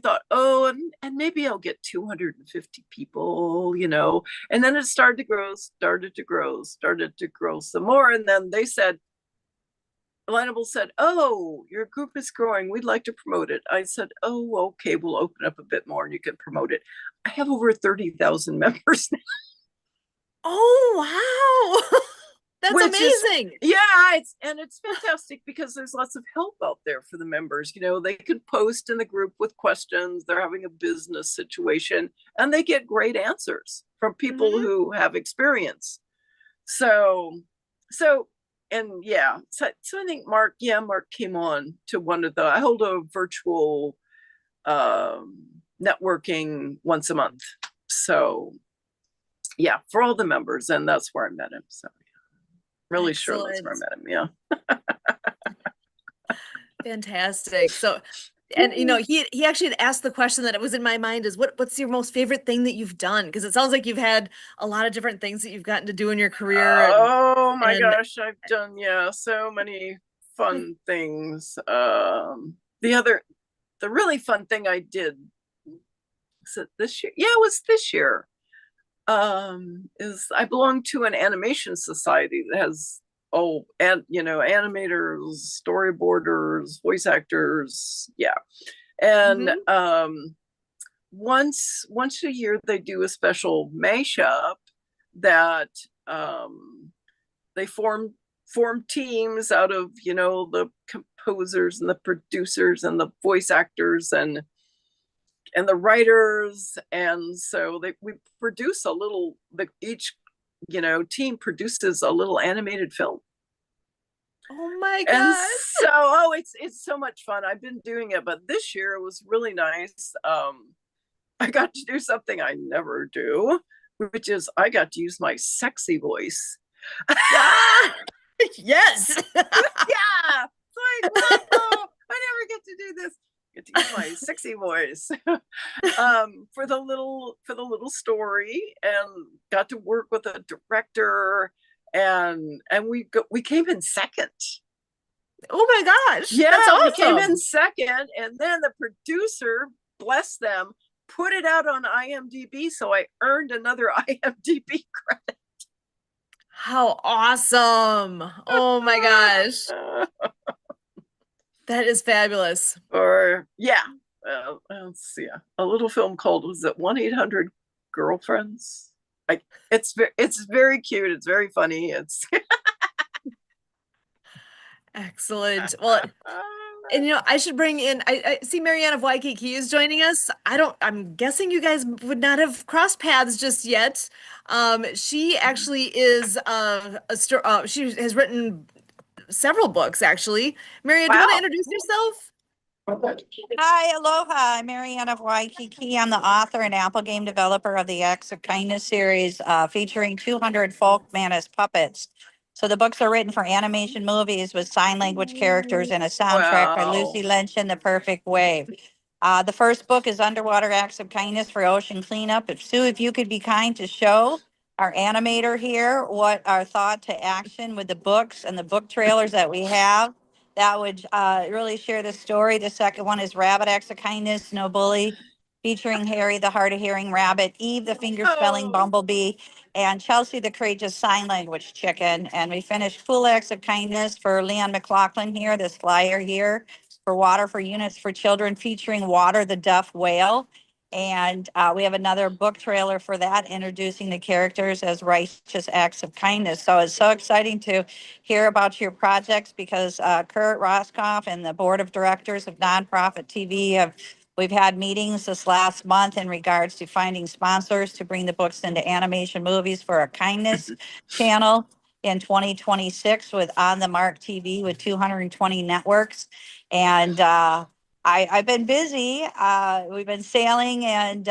thought, oh, and maybe I'll get 250 people, and then it started to grow some more. And then they said, Alignable said, oh, your group is growing. We'd like to promote it. I said, oh, okay, we'll open up a bit more and you can promote it. I have over 30,000 members now. Oh, wow. That's Which is, amazing. yeah, it's fantastic because there's lots of help out there for the members. They could post in the group with questions. They're having a business situation and they get great answers from people Mhm. who have experience. So and yeah, so I think Mark came on to one of I hold a virtual networking once a month. So yeah, for all the members, and that's where I met him. So really sure that's where I Excellent. met him. Yeah. Fantastic. So, and he actually had asked the question that it was in my mind is what's your most favorite thing that you've done? Because it sounds like you've had a lot of different things that you've gotten to do in your career Oh my and gosh, I've done so many fun things. The really fun thing I did, was it this year? Yeah, it was this year. Is I belong to an animation society that has animators, storyboarders, voice actors, yeah. And Mhm. once a year they do a special mashup that they form teams out of the composers and the producers and the voice actors and the writers, and so we produce each team produces a little animated film. Oh my And gosh. so it's so much fun. I've been doing it, but this year it was really nice. I got to do something I never do, which is I got to use my sexy voice. Ah, yes. Yeah, it's like, whoa, I never get to do this. Get to use my sexy voice for the little story, and got to work with a director, and we came in second. Oh my gosh. That's Yeah, we came in awesome. second, and then the producer, bless them, put it out on IMDb, so I earned another IMDb credit. How awesome. Oh my gosh. That is fabulous. Or yeah, let's see, a little film called, was it 1-800-Girlfriends? It's very cute. It's very funny. It's Excellent. Well, and I should bring in, I see Marianne of Waikiki is joining us. I'm guessing you guys would not have crossed paths just yet. She actually is she has written several books actually. Marianne, do you want to wow. introduce yourself? Hi, aloha. I'm Marianne of Waikiki. I'm the author and Apple game developer of the Acts of Kindness series, featuring 200 folk mantis puppets. So the books are written for animation movies with sign language characters and a soundtrack by Wow. Lucy Lynch and The Perfect Wave. The first book is Underwater Acts of Kindness for Ocean Cleanup. Sue, if you could be kind to show our animator here what our thought to action with the books and the book trailers that we have, that would really share the story. The second one is Rabbit Acts of Kindness, No Bully, featuring Harry, the hard of hearing rabbit, Eve, the finger spelling Oh, bumblebee, and Chelsea, the courageous sign language chicken. And we finished Cool Acts of Kindness for Leon McLaughlin here, this flyer here, for Water for Units for Children, featuring Water, the deaf whale. And we have another book trailer for that, introducing the characters as righteous acts of kindness. So it's so exciting to hear about your projects, because Kurt Roscoff and the board of directors of Nonprofit TV we've had meetings this last month in regards to finding sponsors to bring the books into animation movies for a kindness channel in 2026 with On the Mark TV with 220 networks. And I've been busy. We've been sailing and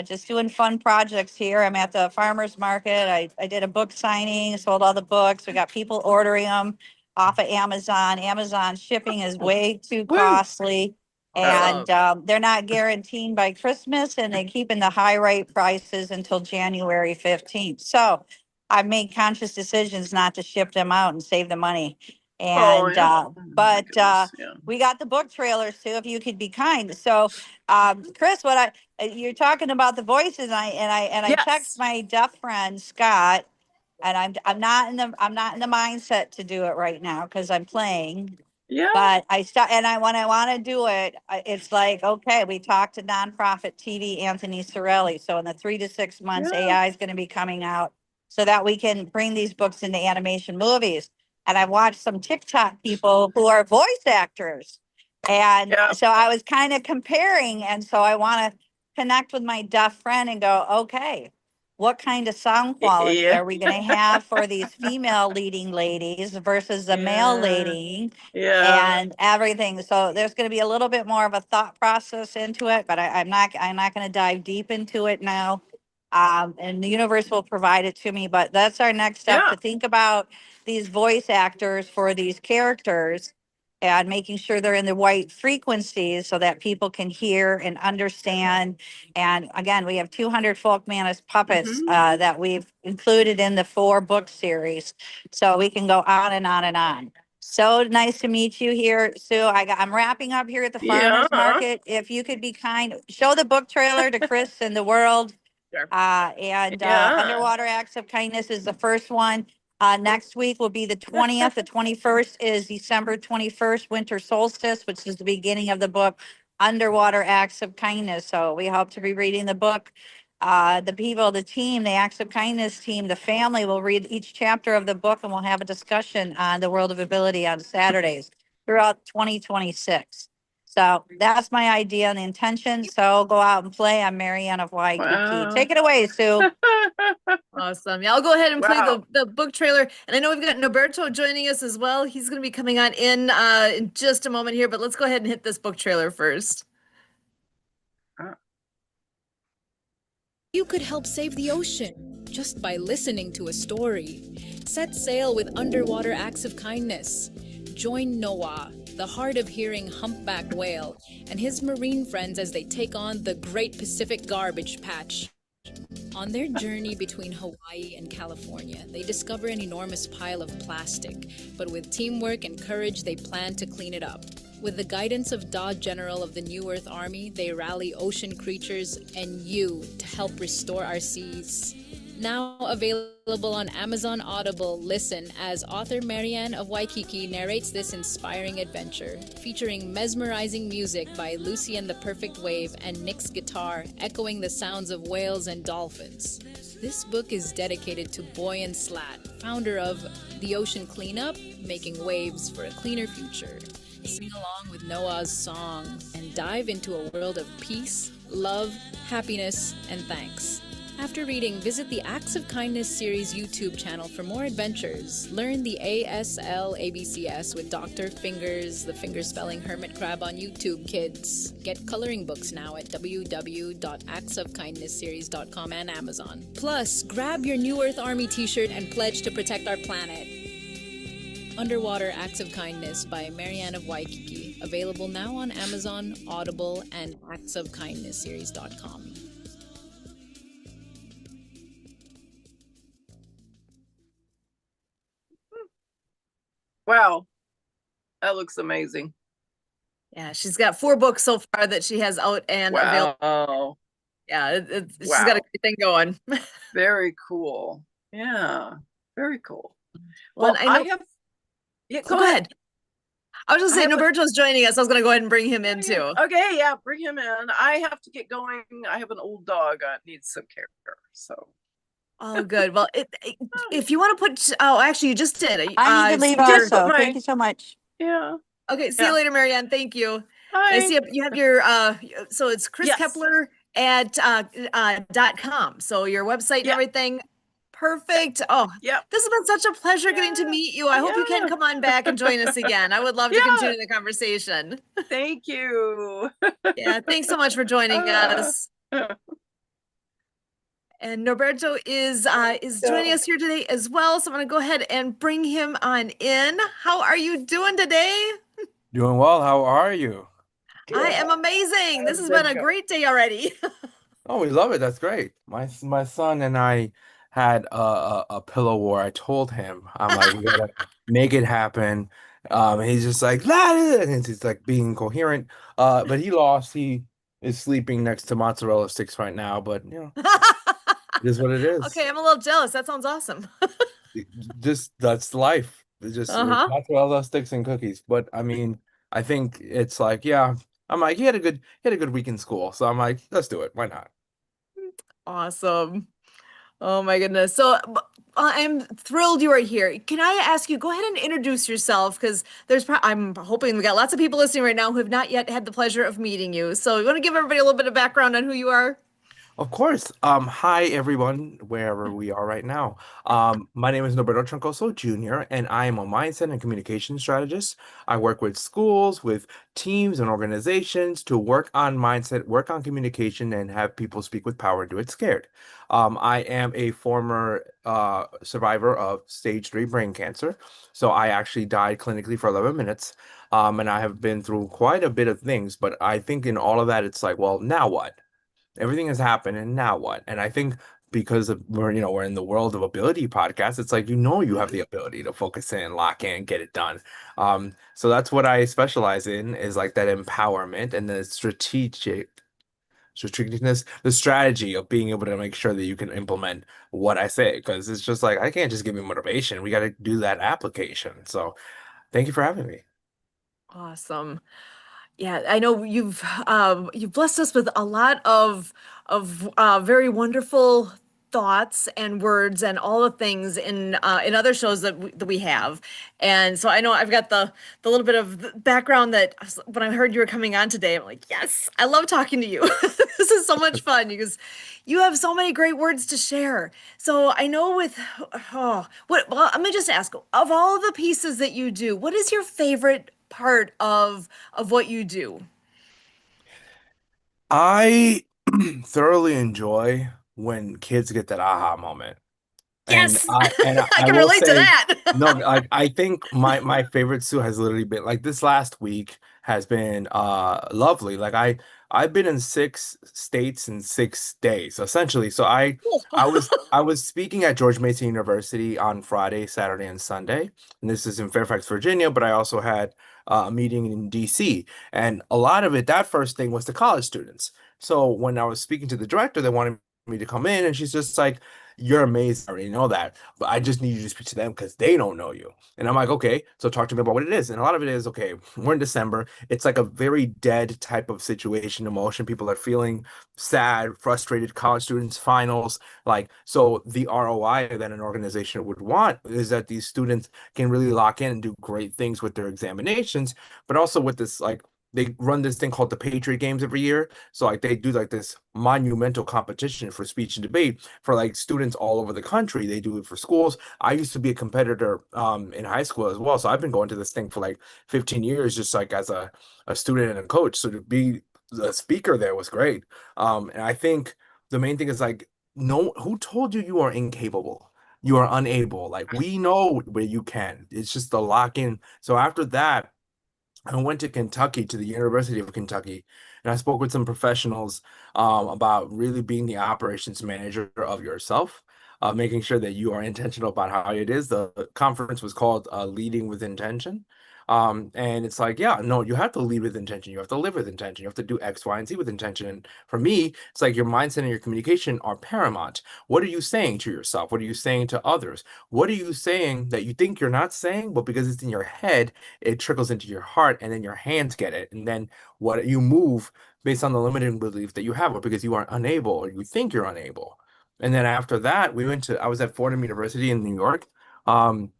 just doing fun projects here. I'm at the farmer's market. I did a book signing, sold all the books. We got people ordering them off of Amazon. Amazon shipping is way too woo. costly. Awesome. And they're not guaranteed by Christmas, and they keep in the high rate prices until January 15th. So I've made conscious decisions not to ship them out and save the money. Oh And yeah. Oh, my but goodness, yeah. we got the book trailers too, if you could be kind. So Chris, you're talking about the voices, and I text Yes. my deaf friend Scott, and I'm not in the mindset to do it right now because I'm playing. Yeah. But when I want to do it, it's like, okay, we talked to nonprofit TV Anthony Sorelli. So in the 3 to 6 months, Yeah. AI is going to be coming out so that we can bring these books into animation movies. And I watched some TikTok people who are voice actors. And Yeah. so I was kind of comparing. And so I want to connect with my deaf friend and go, okay, what kind of sound quality Yeah. are we going to have for these female leading ladies versus the male Yeah. leading? Yeah. And everything. So there's going to be a little bit more of a thought process into it, but I'm not going to dive deep into it now. And the universe will provide it to me, but that's our next step, Yeah. to think about these voice actors for these characters and making sure they're in the right frequencies so that people can hear and understand. And again, we have 200 Folk Manus puppets Mhm. that we've included in the 4-book series. So we can go on and on and on. So nice to meet you here, Sue. I'm wrapping up here at the farmers Yeah. market. If you could be kind, show the book trailer to Chris and the world. Sure. And Underwater Acts of Kindness is the first one. Next week will be the 20th. The 21st is December 21st, winter solstice, which is the beginning of the book, Underwater Acts of Kindness. So we hope to be reading the book. The people, the team, the Acts of Kindness team, the family will read each chapter of the book, and we'll have a discussion on the World of Ability on Saturdays throughout 2026. So that's my idea and the intention. So go out and play. I'm Marianne of Waikiki. Wow. Take it away, Sue. Awesome. Yeah, I'll go ahead and play Wow. the book trailer. And I know we've got Norberto joining us as well. He's going to be coming on in just a moment here, but let's go ahead and hit this book trailer first. You could help save the ocean just by listening to a story. Set sail with Underwater Acts of Kindness. Join Noah, the hard-of-hearing humpback whale, and his marine friends as they take on the Great Pacific Garbage Patch. On their journey between Hawaii and California, they discover an enormous pile of plastic, but with teamwork and courage, they plan to clean it up. With the guidance of Dodd General of the New Earth Army, they rally ocean creatures and you to help restore our seas. Now available on Amazon Audible, listen as author Marianne of Waikiki narrates this inspiring adventure, featuring mesmerizing music by Lucy and the Perfect Wave and Nick's guitar echoing the sounds of whales and dolphins. This book is dedicated to Boyan Slat, founder of The Ocean Cleanup, making waves for a cleaner future. Sing along with Noah's song and dive into a world of peace, love, happiness, and thanks. After reading, visit the Acts of Kindness series YouTube channel for more adventures. Learn the ASL ABCS with Dr. Fingers, the fingerspelling hermit crab on YouTube, kids. Get coloring books now at www.actsofkindnessseries.com and Amazon. Plus, grab your New Earth Army t-shirt and pledge to protect our planet. Underwater Acts of Kindness by Marianne of Waikiki. Available now on Amazon, Audible, and actsofkindnessseries.com. Wow. That looks amazing. Yeah, she's got 4 books so far that she has out and available. Wow. Yeah, she's got a great thing going. Very cool. Yeah. Very cool. Well, Well, I have. Yeah, go ahead. I was just saying, I have a- Norberto's joining us. I was going to go ahead and bring him in too. Okay, yeah, bring him in. I have to get going. I have an old dog that needs some care. So. Oh, good. Well, if you want to put, oh, actually, you just did. I need to leave did put also. my- Thank you so much. Yeah. Okay, see you later, Marianne. Thank you. Hi. I see you have your, so it's Chris Yes. Kepler at .com. So your website and Yeah. everything. Perfect. Oh, Yep. this has been such a pleasure getting to meet you. I hope you can Yeah. come on back and join us again. I would love to Yeah. continue the conversation. Thank you. Yeah, thanks so much for joining us. And Norberto is joining us here today as well. So I'm going to go ahead and bring him on in. How are you doing today? Doing well. How are you? I am amazing. This has been a great day already. Oh, we love it. That's great. My son and I had a pillow war. I told him, I'm like, we gotta make it happen. He's just like, and he's like being coherent. But he lost. He is sleeping next to mozzarella sticks right now. But you know, it is what it is. Okay, I'm a little jealous. That sounds awesome. Just that's life. It's just Uh-huh. mozzarella sticks and cookies. But I mean, I think it's like, yeah, I'm like, he had a good week in school. So I'm like, let's do it. Why not? Awesome. Oh my goodness. So I'm thrilled you are here. Can I ask you, go ahead and introduce yourself because I'm hoping we got lots of people listening right now who have not yet had the pleasure of meeting you. So you want to give everybody a little bit of background on who you are? Of course. Hi everyone, wherever we are right now. My name is Norberto Troncoso Jr., and I am a mindset and communication strategist. I work with schools, with teams and organizations to work on mindset, work on communication, and have people speak with power and do it scared. I am a former survivor of stage 3 brain cancer. So I actually died clinically for 11 minutes. And I have been through quite a bit of things, but I think in all of that, it's like, well, now what? Everything has happened and now what? And I think because of we're in the world of ability podcast, it's like you have the ability to focus in, lock in, get it done. So that's what I specialize in is like that empowerment and the strategicness, the strategy of being able to make sure that you can implement what I say. Because it's just like I can't just give you motivation. We got to do that application. So thank you for having me. Awesome. Yeah, I know you've blessed us with a lot of very wonderful thoughts and words and all the things in other shows that we have. And so I know I've got the little bit of background that when I heard you were coming on today, I'm like, yes, I love talking to you. This is so much fun because you have so many great words to share. So I know let me just ask, of all the pieces that you do, what is your favorite part of what you do? I thoroughly enjoy when kids get that aha moment. And Yes, I I can will relate to say, no, that. I think my favorite Sue has literally been like this last week has been lovely. Like I've been in 6 states in 6 days, essentially. So I was speaking at George Mason University on Friday, Saturday, and Sunday. And this is in Fairfax, Virginia, but I also had a meeting in DC. And a lot of it, that first thing was the college students. So when I was speaking to the director, they wanted me to come in, and she's just like, you're amazing. I already know that, but I just need you to speak to them because they don't know you. And I'm like, okay, so talk to me about what it is. And a lot of it is, okay, we're in December. It's like a very dead type of situation, emotion. People are feeling sad, frustrated, college students, finals. Like, so the ROI that an organization would want is that these students can really lock in and do great things with their examinations, but also with this, like, they run this thing called the Patriot Games every year. So like they do like this monumental competition for speech and debate for like students all over the country. They do it for schools. I used to be a competitor in high school as well. So I've been going to this thing for like 15 years, just like as a student and a coach. So to be the speaker there was great. And I think the main thing is like, no, who told you you are incapable? You are unable. Like we know where you can. It's just the lock in. So after that, I went to Kentucky, to the University of Kentucky, and I spoke with some professionals about really being the operations manager of yourself, making sure that you are intentional about how it is. The conference was called Leading with Intention. And it's like, yeah, no, you have to lead with intention. You have to live with intention. You have to do X, Y, and Z with intention. And for me, it's like your mindset and your communication are paramount. What are you saying to yourself? What are you saying to others? What are you saying that you think you're not saying, but because it's in your head, it trickles into your heart and then your hands get it. And then what you move based on the limiting belief that you have, or because you are unable or you think you're unable. And then after that, I was at Fordham University in New York on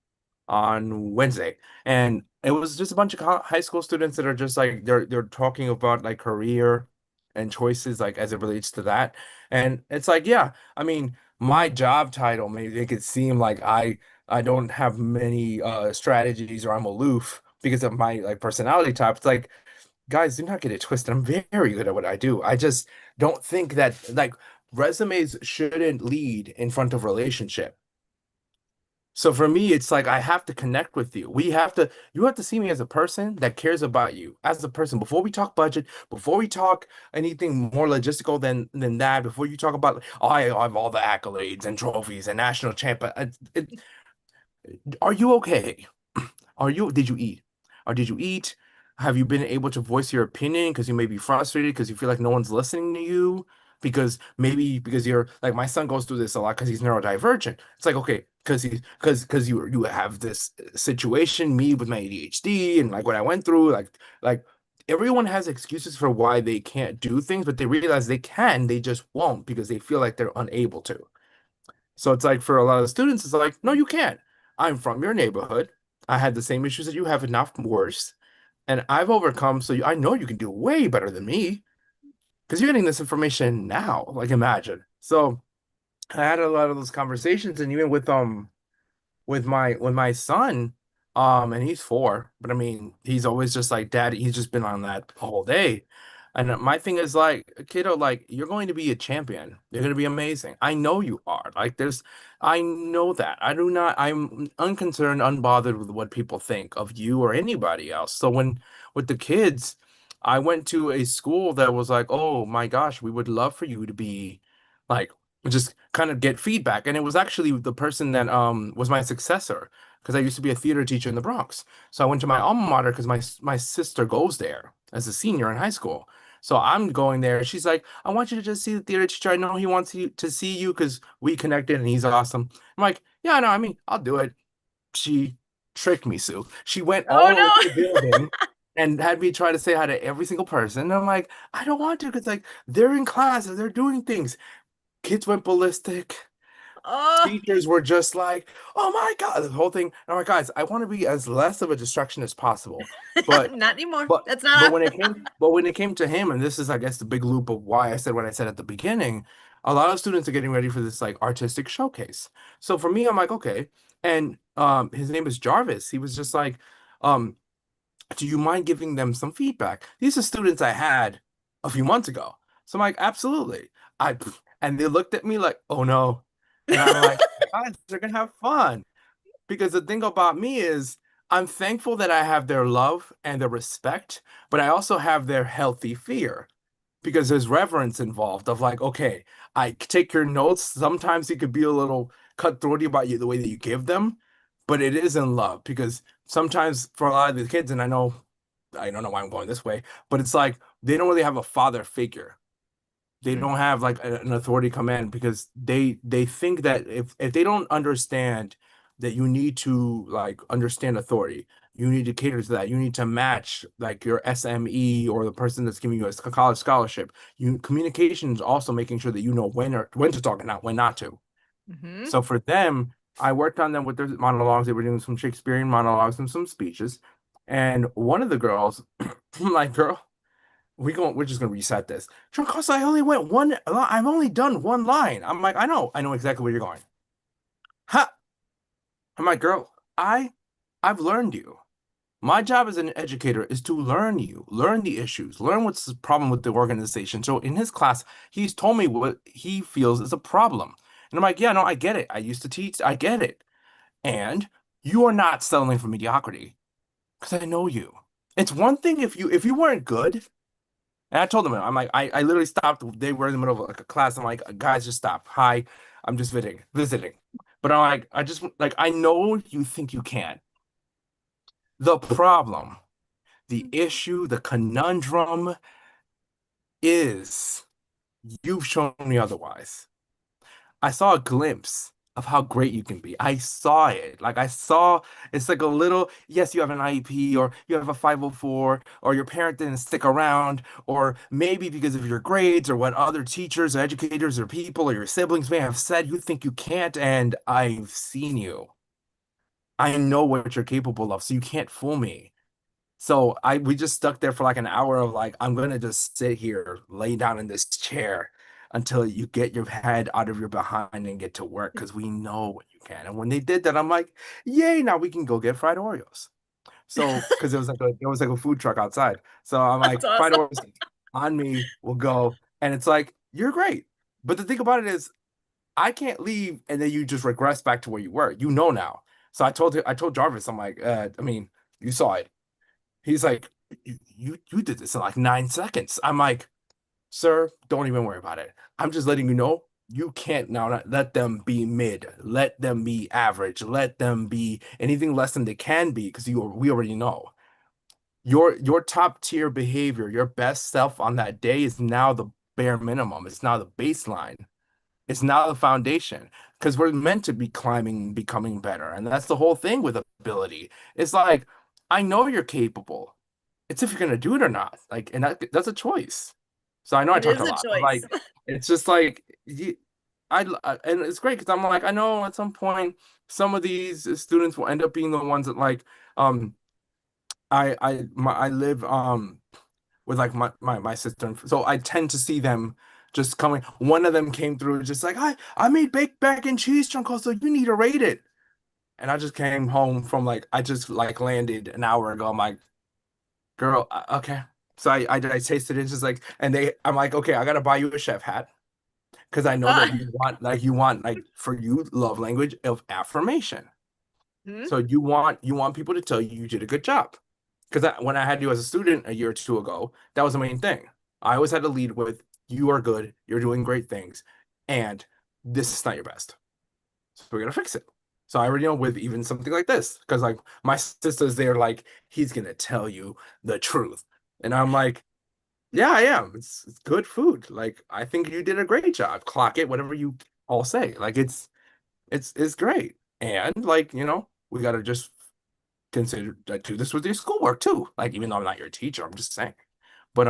Wednesday. And it was just a bunch of high school students that are just like they're talking about like career and choices like as it relates to that. And it's like, yeah, I mean, my job title may make it seem like I don't have many strategies or I'm aloof because of my like personality type. It's like, guys, do not get it twisted. I'm very good at what I do. I just don't think that like resumes shouldn't lead in front of relationship. So for me, it's like I have to connect with you. You have to see me as a person that cares about you as a person. Before we talk budget, before we talk anything more logistical than that, before you talk about, oh, I have all the accolades and trophies and national champ. Are you okay? Did you eat? Or did you eat? Have you been able to voice your opinion because you may be frustrated because you feel like no one's listening to you? Because maybe because you're like my son goes through this a lot because he's neurodivergent. It's like, okay, because you have this situation, me with my ADHD and like what I went through, like everyone has excuses for why they can't do things, but they realize they can, they just won't because they feel like they're unable to. So it's like for a lot of the students, it's like, no, you can't. I'm from your neighborhood. I had the same issues that you have, if not worse, and I've overcome. So I know you can do way better than me because you're getting this information now. Like imagine. So I had a lot of those conversations, and even with my son, and he's 4, but I mean, he's always just like, Daddy, he's just been on that the whole day. And my thing is like, kiddo, like you're going to be a champion. You're going to be amazing. I know you are. Like I know that. I'm unconcerned, unbothered with what people think of you or anybody else. So when with the kids, I went to a school that was like, oh my gosh, we would love for you to be like just kind of get feedback. And it was actually the person that was my successor because I used to be a theater teacher in the Bronx. So I went to my alma mater because my sister goes there as a senior in high school. So I'm going there. She's like, I want you to just see the theater teacher. I know he wants you to see you because we connected and he's awesome. I'm like, yeah, no, I mean, I'll do it. She tricked me, Sue. She went all Oh over the no. building and had me try to say hi to every single person. And I'm like, I don't want to because like they're in class and they're doing things. Kids went ballistic. Oh, Teachers were just like, "Oh my God," the whole thing. And I'm like, guys, I want to be as less of a distraction as possible. But not anymore. but That's not. but when it came to him, and this is, I guess, the big loop of why I said what I said at the beginning, a lot of students are getting ready for this like artistic showcase. So for me, I'm like, okay. And his name is Jarvis. He was just like, um, do you mind giving them some feedback? These are students I had a few months ago. So I'm like, absolutely. I and they looked at me like, oh no. And I'm like, guys, they're gonna have fun. Because the thing about me is I'm thankful that I have their love and their respect, but I also have their healthy fear because there's reverence involved of like, okay, I take your notes. Sometimes it could be a little cutthroaty about you the way that you give them, but it is in love because sometimes for a lot of the kids, and I don't know why I'm going this way, but it's like they don't really have a father figure. They don't have like an authority come in because they think that if they don't understand that you need to like understand authority, you need to cater to that, you need to match like your SME or the person that's giving you a college scholarship. You communication is also making sure that you know when to talk and not when not to. Mhm. So for them, I worked on them with their monologues. They were doing some Shakespearean monologues and some speeches. And one of the girls, I'm like, girl, we're just gonna reset this. Because I only went one. I've only done one line. I'm like, I know exactly where you're going. Ha! I'm like, girl, I've learned you. My job as an educator is to learn you, learn the issues, learn what's the problem with the organization. So in his class, he's told me what he feels is a problem. And I'm like, yeah, no, I get it. I used to teach, I get it. And you are not settling for mediocrity because I know you. It's one thing if you weren't good. And I told them, I'm like, I literally stopped. They were in the middle of like a class. I'm like, guys, just stop. Hi, I'm just visiting. But I'm like, I just like, I know you think you can. The problem, the issue, the conundrum is you've shown me otherwise. I saw a glimpse of how great you can be. I saw it. Like I saw it's like a little, yes, you have an IEP or you have a 504 or your parent didn't stick around or maybe because of your grades or what other teachers or educators or people or your siblings may have said, you think you can't and I've seen you. I know what you're capable of, so you can't fool me. So I we just stuck there for like an hour of like, I'm gonna just sit here, lay down in this chair until you get your head out of your behind and get to work because we know what you can. And when they did that, I'm like, yay, now we can go get fried Oreos. So because it was like a food truck outside. So I'm That's like, fried awesome. Oreos on me, we'll go. And it's like, you're great. But the thing about it is I can't leave and then you just regress back to where you were. You know now. So I told Jarvis, I'm like, I mean, you saw it. He's like, you did this in like 9 seconds. I'm like, sir, don't even worry about it. I'm just letting you know you can't now not let them be mid, let them be average, let them be anything less than they can be because we already know. Your top tier behavior, your best self on that day is now the bare minimum. It's now the baseline. It's now the foundation because we're meant to be climbing, becoming better. And that's the whole thing with ability. It's like, I know you're capable. It's if you're going to do it or not. Like, and that's a choice. So I know I It talk is a a lot, but choice. like, it's just like, and it's great because I'm like, I know at some point some of these students will end up being the ones that like, I live with like my sister, so I tend to see them just coming. One of them came through just like, I made baked mac and cheese, Junko, so you need to rate it. And I just came home from like I just like landed an hour ago. I'm like, girl, okay. So I tasted it just like, and I'm like, okay, I gotta buy you a chef hat because I know that you want like for you love language of affirmation. Hmm? So you want people to tell you did a good job. Because when I had you as a student a year or two ago, that was the main thing. I always had to lead with, you are good, you're doing great things, and this is not your best. So we gotta fix it. So I already know with even something like this, because like my sister's there, like, he's gonna tell you the truth. And I'm like, yeah, I am. It's good food. Like, I think you did a great job. Clock it, whatever you all say. Like it's great. And like, we gotta just consider do this with your schoolwork too. Like, even though I'm not your teacher, I'm just saying. But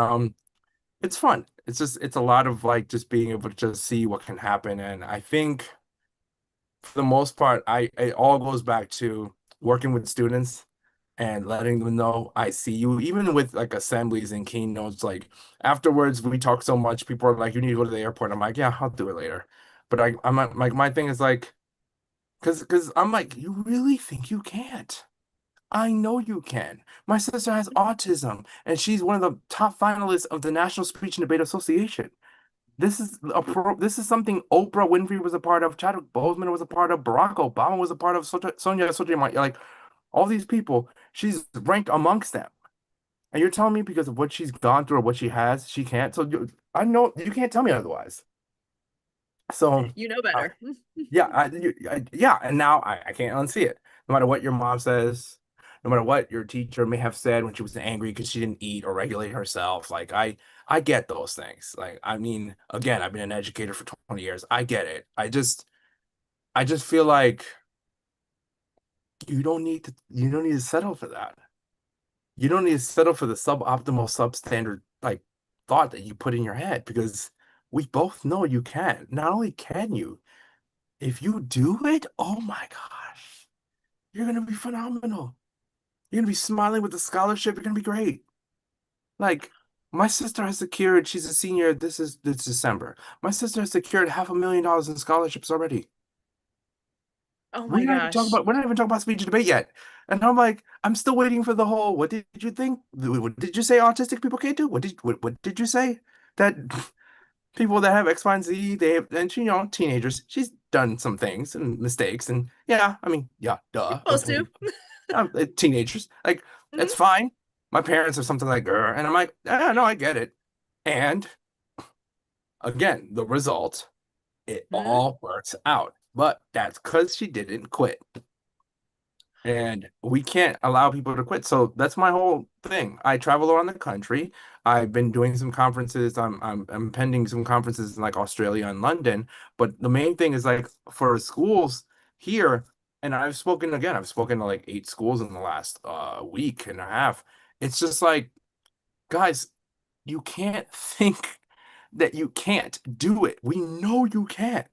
it's fun. It's a lot of like just being able to just see what can happen. And I think for the most part, it all goes back to working with students and letting them know I see you, even with like assemblies and keynotes. Like afterwards, we talk so much, people are like, you need to go to the airport. I'm like, yeah, I'll do it later. But I'm like, my thing is like, because I'm like, you really think you can't? I know you can. My sister has autism, and she's one of the top finalists of the National Speech and Debate Association. This is something Oprah Winfrey was a part of, Chadwick Boseman was a part of, Barack Obama was a part of, Sonia Sotomayor, like all these people, she's ranked amongst them. And you're telling me because of what she's gone through or what she has, she can't. So I know you can't tell me otherwise. So You know uh, better. yeah, yeah, and now I can't unsee it. No matter what your mom says, no matter what your teacher may have said when she was angry because she didn't eat or regulate herself, like I get those things. Like, I mean, again, I've been an educator for 20 years. I get it. I just feel like you don't need to settle for that. You don't need to settle for the suboptimal, substandard like thought that you put in your head because we both know you can. Not only can you, if you do it, oh my gosh, you're gonna be phenomenal. You're gonna be smiling with the scholarship. You're gonna be great. Like, my sister has secured, she's a senior this December. My sister has secured $500,000 in scholarships already. Oh my gosh. We're not even talking about speech and debate yet. And I'm like, I'm still waiting for the whole, what did you think? What did you say autistic people can't do? What did you say? That people that have X, Y, and Z, they have, and teenagers, she's done some things and mistakes, and yeah, I mean, yeah, duh. Supposed to. Teenagers, like, Mhm. that's fine. My parents are something like, and I'm like, no, I get it. And again, the result, it Mhm. all works out. But that's because she didn't quit. And we can't allow people to quit. So that's my whole thing. I travel around the country. I've been doing some conferences. I'm pending some conferences in like Australia and London. But the main thing is like for schools here, and I've spoken to like 8 schools in the last week and a half. It's just like, guys, you can't think that you can't do it. We know you can.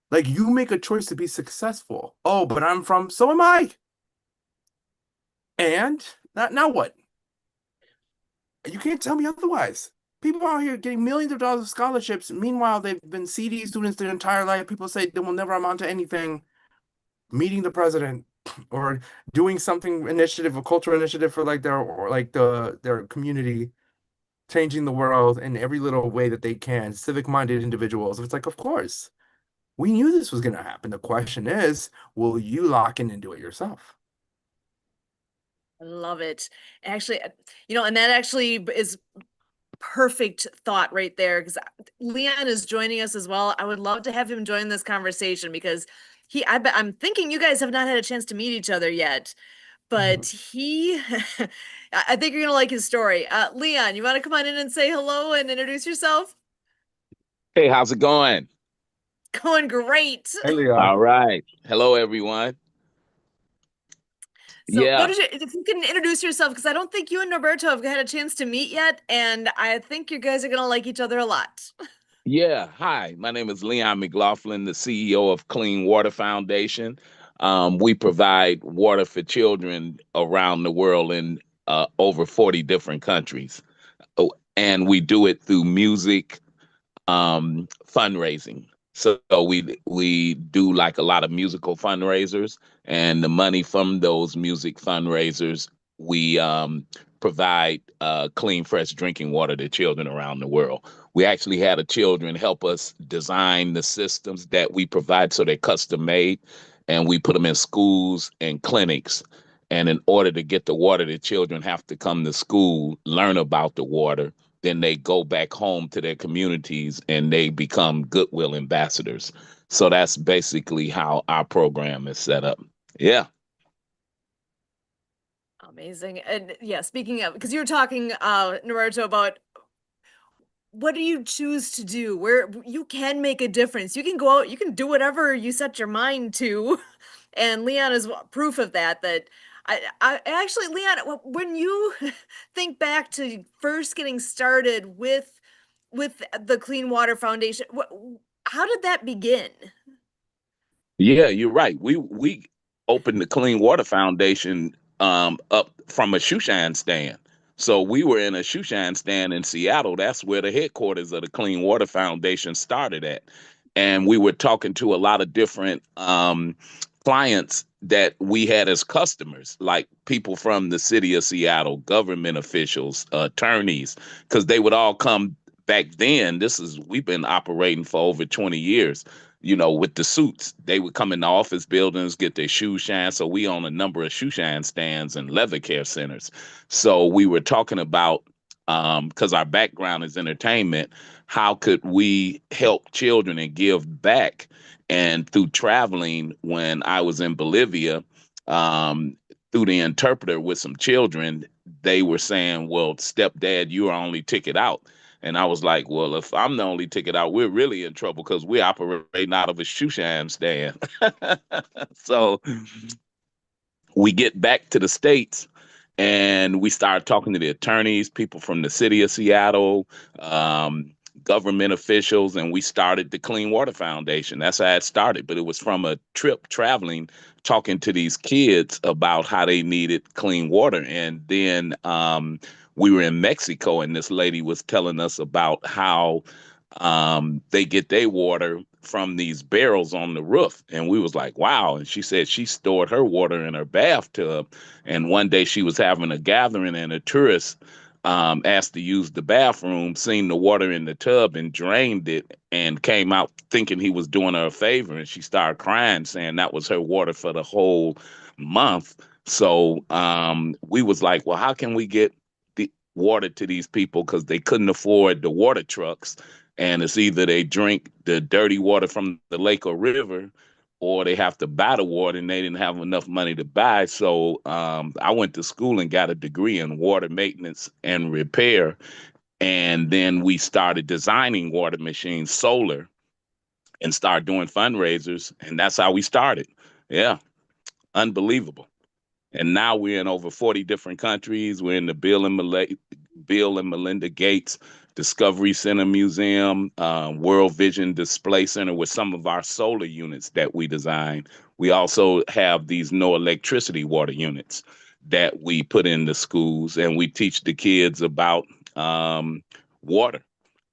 Like, you make a choice to be successful. Oh, but so am I. And now what? You can't tell me otherwise. People out here getting millions of dollars of scholarships. Meanwhile, they've been CD students their entire life. People say they will never amount to anything. Meeting the president or doing something initiative, a cultural initiative for like their community, changing the world in every little way that they can. Civic-minded individuals. It's like, of course, we knew this was going to happen. The question is, will you lock in and do it yourself? I love it. Actually, and that actually is perfect thought right there because Leon is joining us as well. I would love to have him join this conversation because I'm thinking you guys have not had a chance to meet each other yet, but I think you're gonna like his story. Leon, you want to come on in and say hello and introduce yourself? Hey, how's it going? going great. Hey, Leon. All right. Hello, everyone. So, Yeah, if you can introduce yourself, because I don't think you and Norberto have had a chance to meet yet, and I think you guys are gonna like each other a lot. yeah. Hi, my name is Leon McLaughlin, the CEO of Clean Water Foundation. We provide water for children around the world in over 40 different countries. Oh, and we do it through music, fundraising. So we do like a lot of musical fundraisers, and the money from those music fundraisers we provide clean, fresh drinking water to children around the world. We actually had a children help us design the systems that we provide, so they're custom made, and we put them in schools and clinics. And in order to get the water, the children have to come to school, learn about the water, then they go back home to their communities and they become Goodwill ambassadors. So that's basically how our program is set up. Yeah. Amazing. And yeah, speaking of, because you were talking, Naruto, about what do you choose to do where you can make a difference. You can go out, you can do whatever you set your mind to. And Leon is proof of that, that I actually, Leon, when you think back to first getting started with the Clean Water Foundation, how did that begin? Yeah, you're right. We opened the Clean Water Foundation up from a shoe shine stand. So we were in a shoe shine stand in Seattle. That's where the headquarters of the Clean Water Foundation started at. And we were talking to a lot of different clients that we had as customers, like people from the city of Seattle, government officials, attorneys, because they would all come back then. We've been operating for over 20 years, with the suits. They would come in the office buildings, get their shoe shine. So we own a number of shoe shine stands and leather care centers. So we were talking about, because our background is entertainment, how could we help children and give back? And through traveling, when I was in Bolivia, through the interpreter with some children, they were saying, well, stepdad, you are only ticket out. And I was like, well, if I'm the only ticket out, we're really in trouble because we're operating out of a shoe shine stand. So we get back to the States and we started talking to the attorneys, people from the city of Seattle, government officials, and we started the Clean Water Foundation. That's how it started. But it was from a trip traveling, talking to these kids about how they needed clean water. And then we were in Mexico, and this lady was telling us about how they get their water from these barrels on the roof. And we was like, wow. And she said she stored her water in her bathtub. And one day she was having a gathering and a tourist asked to use the bathroom, seen the water in the tub and drained it and came out thinking he was doing her a favor. And she started crying, saying that was her water for the whole month. So we was like, well, how can we get the water to these people? Because they couldn't afford the water trucks. And it's either they drink the dirty water from the lake or river, or they have to buy the water, and they didn't have enough money to buy. So I went to school and got a degree in water maintenance and repair. And then we started designing water machines, solar, and started doing fundraisers. And that's how we started. Yeah, unbelievable. And now we're in over 40 different countries. We're in the Bill and Melinda Gates Discovery Center Museum, World Vision Display Center with some of our solar units that we designed. We also have these no electricity water units that we put in the schools, and we teach the kids about water.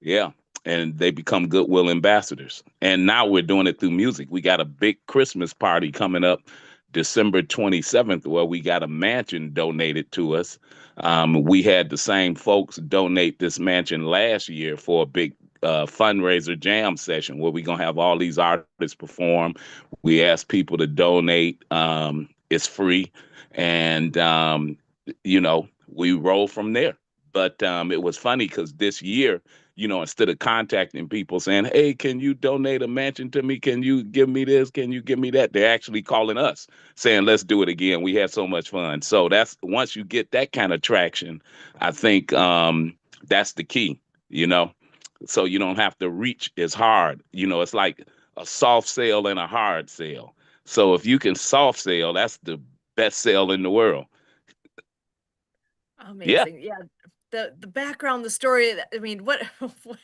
Yeah. And they become Goodwill ambassadors. And now we're doing it through music. We got a big Christmas party coming up December 27th, where we got a mansion donated to us. We had the same folks donate this mansion last year for a big fundraiser jam session where we're going to have all these artists perform. We ask people to donate. It's free. And, we roll from there. But it was funny because this year, instead of contacting people saying, hey, can you donate a mansion to me? Can you give me this? Can you give me that? They're actually calling us saying, let's do it again. We had so much fun. So that's once you get that kind of traction, I think that's the key, so you don't have to reach as hard. It's like a soft sell and a hard sell. So if you can soft sell, that's the best sell in the world. Yeah. Amazing. Yeah. The background, the story, I mean, what what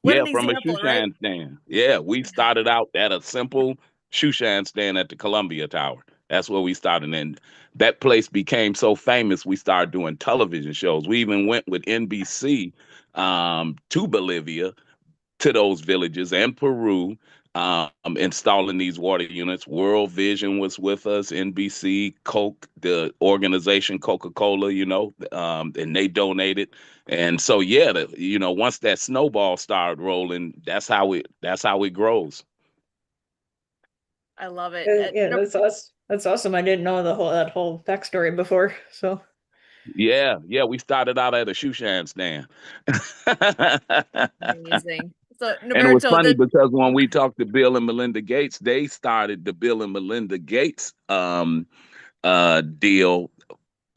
Yeah, an from a example, shoe right? shine stand. Yeah, we started out at a simple shoe shine stand at the Columbia Tower. That's where we started. And that place became so famous, we started doing television shows. We even went with NBC to Bolivia, to those villages and Peru, installing these water units. World Vision was with us, NBC, Coke, the organization Coca-Cola, and they donated. And so, yeah, once that snowball started rolling, that's how it grows. I love it. Yeah, that's awesome. I didn't know that whole backstory before. So Yeah, yeah, we started out at a shoe shine stand. Amazing. So And it was Norberto, funny because when we talked to Bill and Melinda Gates, they started the Bill and Melinda Gates deal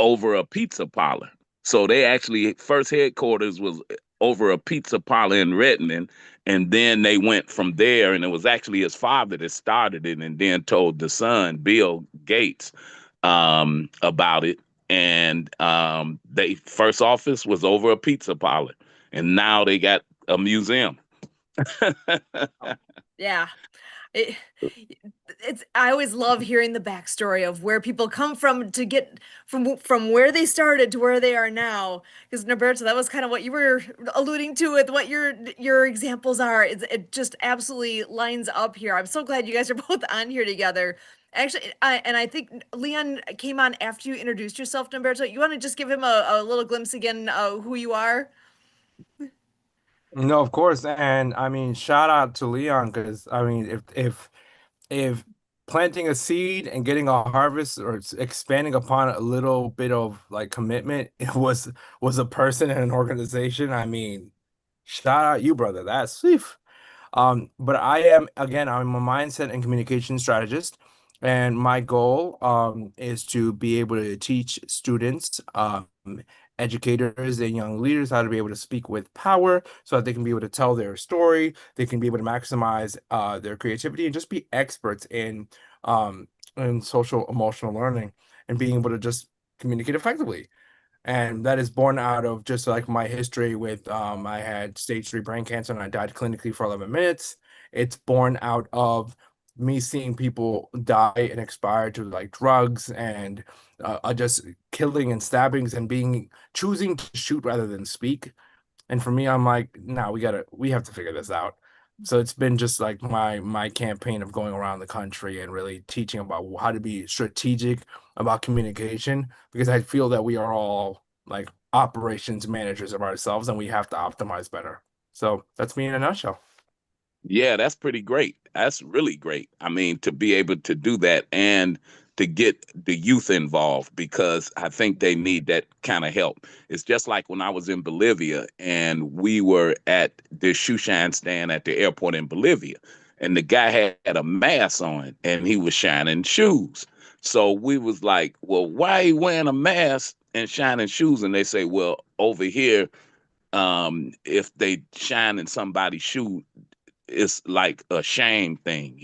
over a pizza parlor. So they actually first headquarters was over a pizza parlor in Redmond, and then they went from there. And it was actually his father that started it, and then told the son, Bill Gates, about it. And they first office was over a pizza parlor, and now they got a museum. yeah. It, I always love hearing the backstory of where people come from to get from where they started to where they are now. Because Norberto, that was kind of what you were alluding to with what your examples are. It just absolutely lines up here. I'm so glad you guys are both on here together. Actually, I think Leon came on after you introduced yourself, Norberto. You want to just give him a little glimpse again who you are? No, of course. And I mean, shout out to Leon because I mean, if planting a seed and getting a harvest or expanding upon a little bit of like commitment it was a person and an organization, I mean, shout out you, brother. That's oof. But I'm a mindset and communication strategist, and my goal is to be able to teach students, educators and young leaders how to be able to speak with power so that they can be able to tell their story, they can be able to maximize their creativity and just be experts in social emotional learning and being able to just communicate effectively. And that is born out of just like my history with I had stage 3 brain cancer and I died clinically for 11 minutes. It's born out of me seeing people die and expire to like drugs and just killing and stabbings and being choosing to shoot rather than speak. And for me, I'm like, no, we have to figure this out. So it's been just like my campaign of going around the country and really teaching about how to be strategic about communication because I feel that we are all like operations managers of ourselves and we have to optimize better. So that's me in a nutshell. Yeah, that's pretty great. That's really great. I mean, to be able to do that and to get the youth involved because I think they need that kind of help. It's just like when I was in Bolivia and we were at the shoe shine stand at the airport in Bolivia, and the guy had a mask on and he was shining shoes. So we was like, well, why are you wearing a mask and shining shoes? And they say, well, over here, if they shine in somebody's shoe, it's like a shame thing,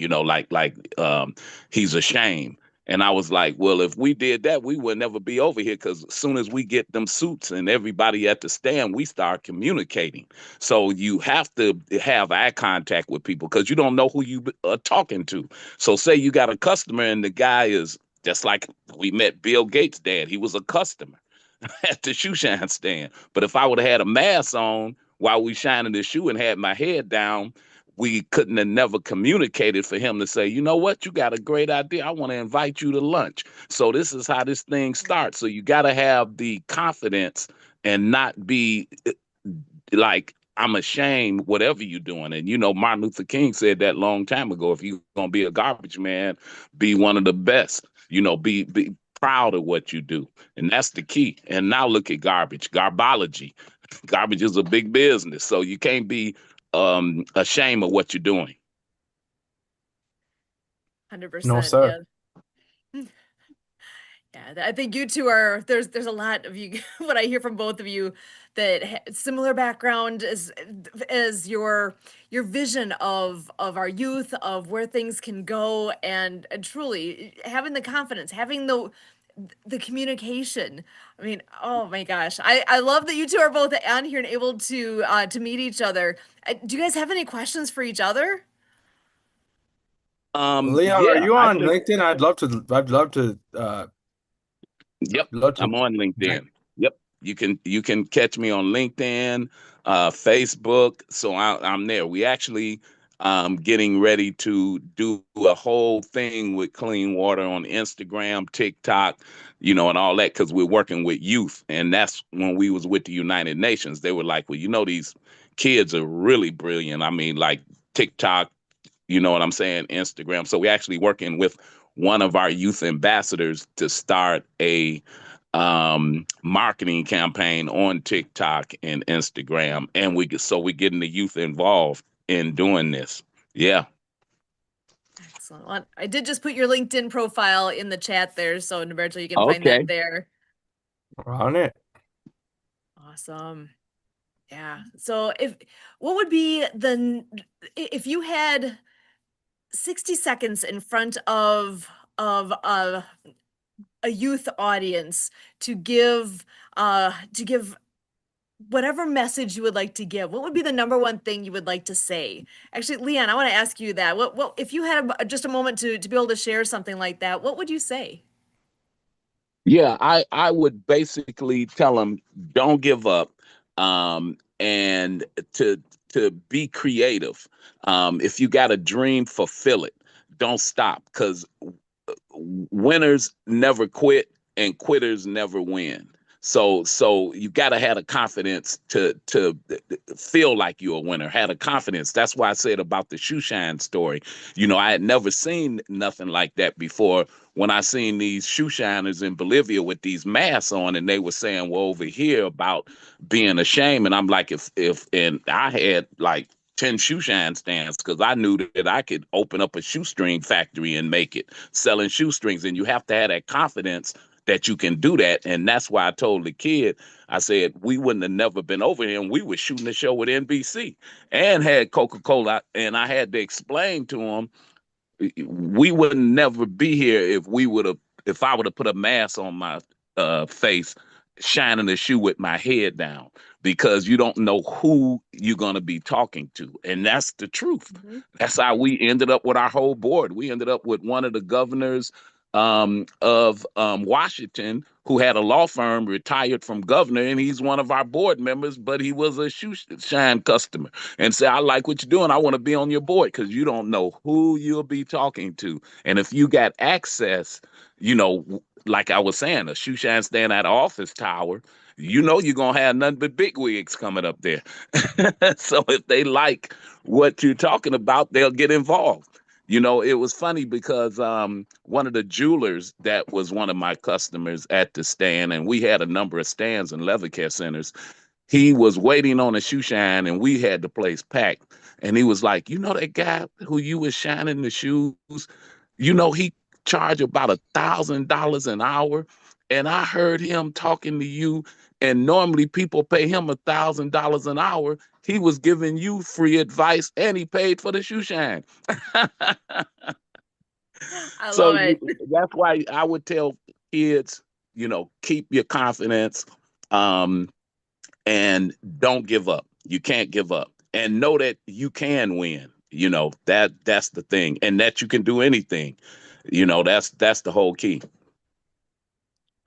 he's ashamed. And I was like, well, if we did that, we would never be over here because as soon as we get them suits and everybody at the stand, we start communicating. So you have to have eye contact with people because you don't know who you are talking to. So say you got a customer and the guy is just like we met Bill Gates' dad. He was a customer at the shoe shine stand. But if I would have had a mask on while we shining the shoe and had my head down, we couldn't have never communicated for him to say, you know what, you got a great idea. I want to invite you to lunch. So this is how this thing starts. So you got to have the confidence and not be like, I'm ashamed, whatever you're doing. And, Martin Luther King said that long time ago, if you're going to be a garbage man, be one of the best, be proud of what you do. And that's the key. And now look at garbology. Garbage is a big business. So you can't be ashamed of what you're doing. 100%. No, sir. Yeah. Yeah, I think you two are there's a lot of you what I hear from both of you that similar background as your vision of our youth, of where things can go, and truly having the confidence, having the communication. I mean, oh my gosh. I love that you two are both on here and able to meet each other. Do you guys have any questions for each other? Leon, are Yeah, you I on think, LinkedIn? yep, I'd love to I'm on LinkedIn. Yep. You can catch me on LinkedIn, Facebook. So I'm there. We actually getting ready to do a whole thing with clean water on Instagram, TikTok, and all that because we're working with youth. And that's when we was with the United Nations. They were like, well, these kids are really brilliant. I mean, like TikTok, you know what I'm saying, Instagram. So we're actually working with one of our youth ambassadors to start a marketing campaign on TikTok and Instagram, and we're getting the youth involved in doing this. Yeah. Excellent. Well, I did just put your LinkedIn profile in the chat there, so Norberto, you can find Okay. that there. We're on it. Awesome. Yeah. So what would be if you had 60 seconds in front of a youth audience to give whatever message you would like to give, what would be the number one thing you would like to say? Actually, Leon, I want to ask you that. What if you had just a moment to be able to share something like that, what would you say? Yeah, I would basically tell them don't give up, and to be creative. If you got a dream, fulfill it. Don't stop because winners never quit and quitters never win. So you got to have the confidence to feel like you're a winner. Have the confidence. That's why I said about the shoe shine story. I had never seen nothing like that before. When I seen these shoe shiners in Bolivia with these masks on, and they were saying, "Well, over here about being ashamed," and I'm like, and I had like 10 shoe shine stands because I knew that I could open up a shoestring factory and make it selling shoestrings. And you have to have that confidence that you can do that. And that's why I told the kid, I said, we wouldn't have never been over here. And we were shooting the show with NBC and had Coca-Cola. And I had to explain to him, we would never be here if I would have put a mask on my face, shining the shoe with my head down, because you don't know who you're going to be talking to. And that's the truth. That's how we ended up with our whole board. We ended up with one of the governors of Washington, who had a law firm, retired from governor, and he's one of our board members, but he was a shoe shine customer, and say, I like what you're doing. I want to be on your board, because you don't know who you'll be talking to. And if you got access, like I was saying, a shoe shine stand at an office tower, you're going to have nothing but big wigs coming up there. So if they like what you're talking about, they'll get involved. It was funny because one of the jewelers that was one of my customers at the stand, and we had a number of stands and leather care centers, he was waiting on a shoe shine, and we had the place packed. And he was like, that guy who you was shining the shoes, he charged about $1,000 an hour. And I heard him talking to you, and normally people pay him $1,000 an hour. He was giving you free advice, and he paid for the shoe shine. I So love it. that's why I would tell kids, keep your confidence, and don't give up. You can't give up, and know that you can win. That's the thing, and that you can do anything. That's the whole key.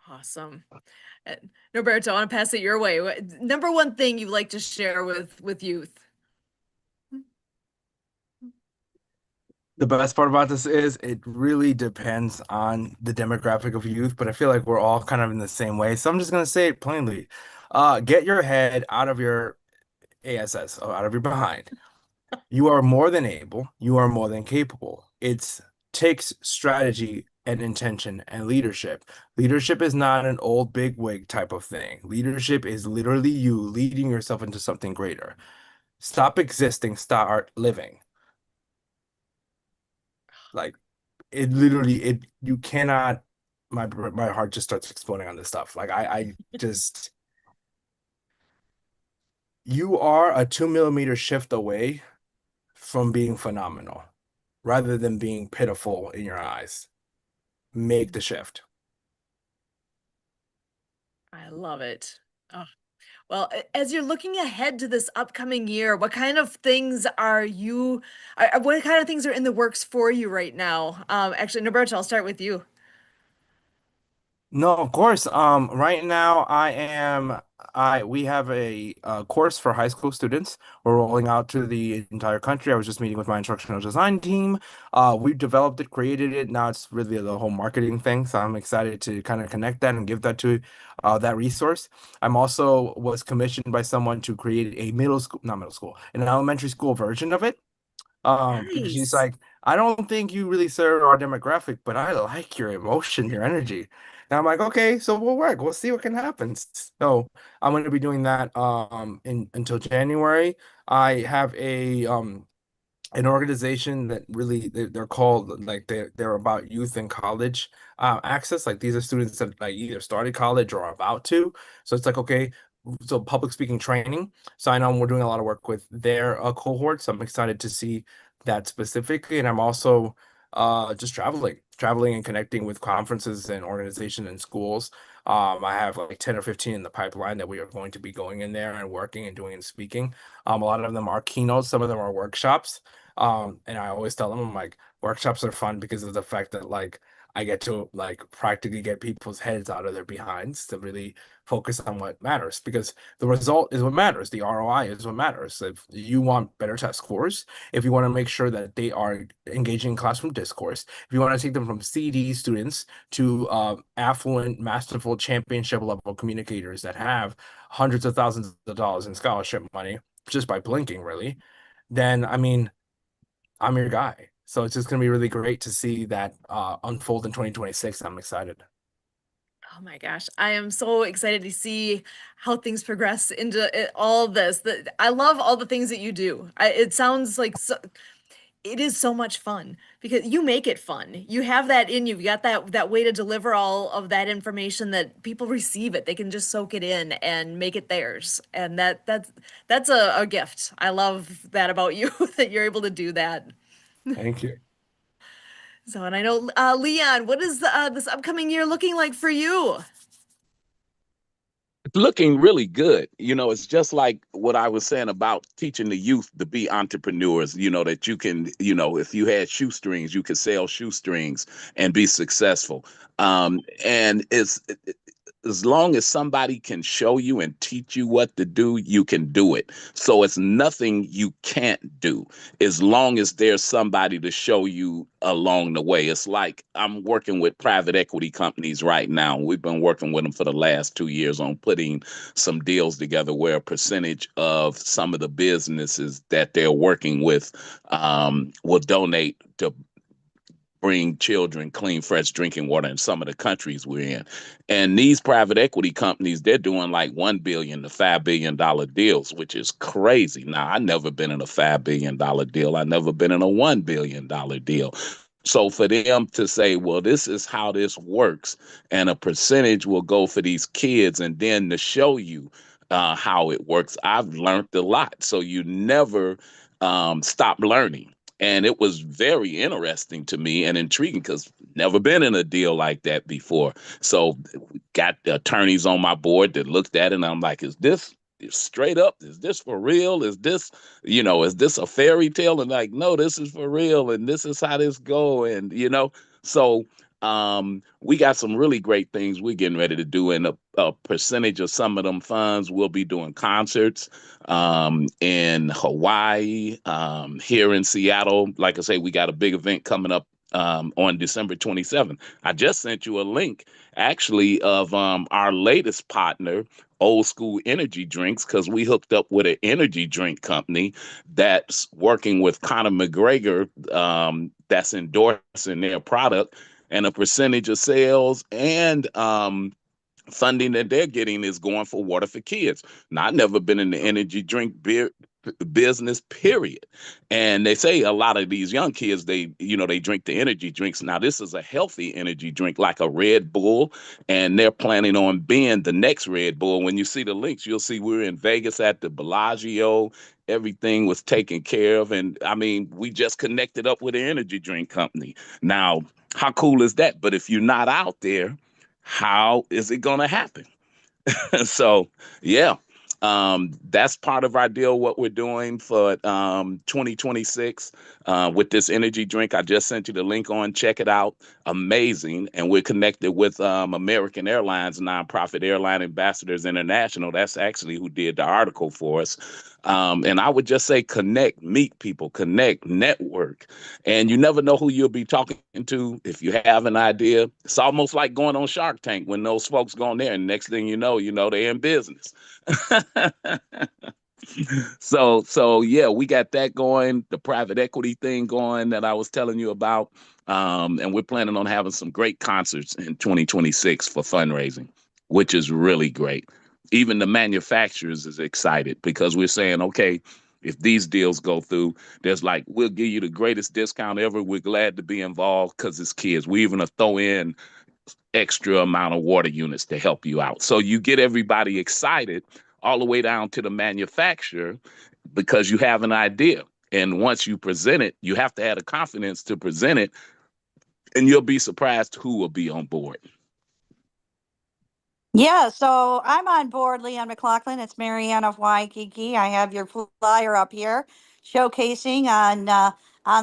Awesome. Norberto, I want to pass it your way. Number one thing you'd like to share with youth? The best part about this is it really depends on the demographic of youth, but I feel like we're all kind of in the same way. So I'm just going to say it plainly. Get your head out of your ASS, out of your behind. You are more than able. You are more than capable. It takes strategy and intention and leadership. Leadership is not an old big wig type of thing. Leadership is literally you leading yourself into something greater. Stop existing, start living. Like you cannot my heart just starts exploding on this stuff. Like I just you are a 2 millimeter shift away from being phenomenal rather than being pitiful in your eyes. Make the shift. I love it. Oh, well, as you're looking ahead to this upcoming year, what kind of things what kind of things are in the works for you right now? Actually, Norberto, I'll start with you. No, of course. Right now we have a course for high school students. We're rolling out to the entire country. I was just meeting with my instructional design team. We developed it, created it. Now it's really the whole marketing thing. So I'm excited to kind of connect that and give that to that resource. I'm also was commissioned by someone to create a not middle school, an elementary school version of it. Because she's Nice. like, I don't think you really serve our demographic, but I like your emotion, your energy. And I'm like, okay, so we'll work. We'll see what can happen. So I'm going to be doing that in until January. I have a an organization that really they're called like they're about youth and college access. Like these are students that like either started college or are about to. So it's like okay, so public speaking training. So I know we're doing a lot of work with their cohort. So I'm excited to see that specifically. And I'm also just traveling and connecting with conferences and organizations and schools. I have like 10 or 15 in the pipeline that we are going to be going in there and working and doing and speaking. A lot of them are keynotes, some of them are workshops. And I always tell them, I'm like, workshops are fun because of the fact that like I get to like practically get people's heads out of their behinds to really focus on what matters because the result is what matters. The ROI is what matters. If you want better test scores, if you want to make sure that they are engaging in classroom discourse, if you want to take them from CD students to affluent, masterful, championship level communicators that have hundreds of thousands of dollars in scholarship money just by blinking, really, then I mean, I'm your guy. So it's just going to be really great to see that unfold in 2026. I'm excited. Oh my gosh, I am so excited to see how things progress into all this. I love all the things that you do. It sounds like it is so much fun because you make it fun. You have that in you. You got that way to deliver all of that information that people receive it. They can just soak it in and make it theirs. And that's a gift. I love that about you that you're able to do that. Thank you. So, and I know, Leon, what is this upcoming year looking like for you? It's looking really good. You know, it's just like what I was saying about teaching the youth to be entrepreneurs, you know, that you can, you know, if you had shoestrings, you could sell shoestrings and be successful. And as long as somebody can show you and teach you what to do, you can do it. So it's nothing you can't do as long as there's somebody to show you along the way. It's like I'm working with private equity companies right now. We've been working with them for the last 2 years on putting some deals together where a percentage of some of the businesses that they're working with will donate to bring children clean, fresh drinking water in some of the countries we're in. And these private equity companies, they're doing like $1 billion to $5 billion deals, which is crazy. Now, I've never been in a $5 billion deal. I've never been in a $1 billion deal. So for them to say, well, this is how this works, and a percentage will go for these kids, and then to show you how it works, I've learned a lot. So you never stop learning. And it was very interesting to me and intriguing because never been in a deal like that before. So got the attorneys on my board that looked at it and I'm like, is this straight up? Is this for real? Is this, you know, is this a fairy tale? And like, no, this is for real. And this is how this go. And, you know, so we got some really great things we're getting ready to do. And a percentage of some of them funds we'll be doing concerts in Hawaii, here in Seattle. Like I say, we got a big event coming up on December 27th. I just sent you a link actually of our latest partner, Old School Energy Drinks, because we hooked up with an energy drink company that's working with Conor McGregor, that's endorsing their product, and a percentage of sales and funding that they're getting is going for Water for Kids. Now, I've never been in the energy drink beer business, period. And they say a lot of these young kids, they drink the energy drinks. Now, this is a healthy energy drink like a Red Bull, and they're planning on being the next Red Bull. When you see the links, you'll see we're in Vegas at the Bellagio. Everything was taken care of. And I mean, we just connected up with an energy drink company. Now, how cool is that? But if you're not out there, how is it going to happen? So, yeah, that's part of our deal, what we're doing for 2026 with this energy drink. I just sent you the link on. Check it out. Amazing. And we're connected with American Airlines, Nonprofit Airline Ambassadors International. That's actually who did the article for us. And I would just say connect, meet people, connect, network. And you never know who you'll be talking to if you have an idea. It's almost like going on Shark Tank when those folks go on there, and next thing you know, they're in business. So yeah, we got that going, the private equity thing going that I was telling you about. And we're planning on having some great concerts in 2026 for fundraising, which is really great. Even the manufacturers is excited because we're saying, okay, if these deals go through, there's like, we'll give you the greatest discount ever. We're glad to be involved because it's kids. We even throw in extra amount of water units to help you out. So you get everybody excited all the way down to the manufacturer because you have an idea. And once you present it, you have to have the confidence to present it, and you'll be surprised who will be on board. Yeah, so I'm on board, Leon McLaughlin. It's Marianne of Waikiki. I have your flyer up here showcasing on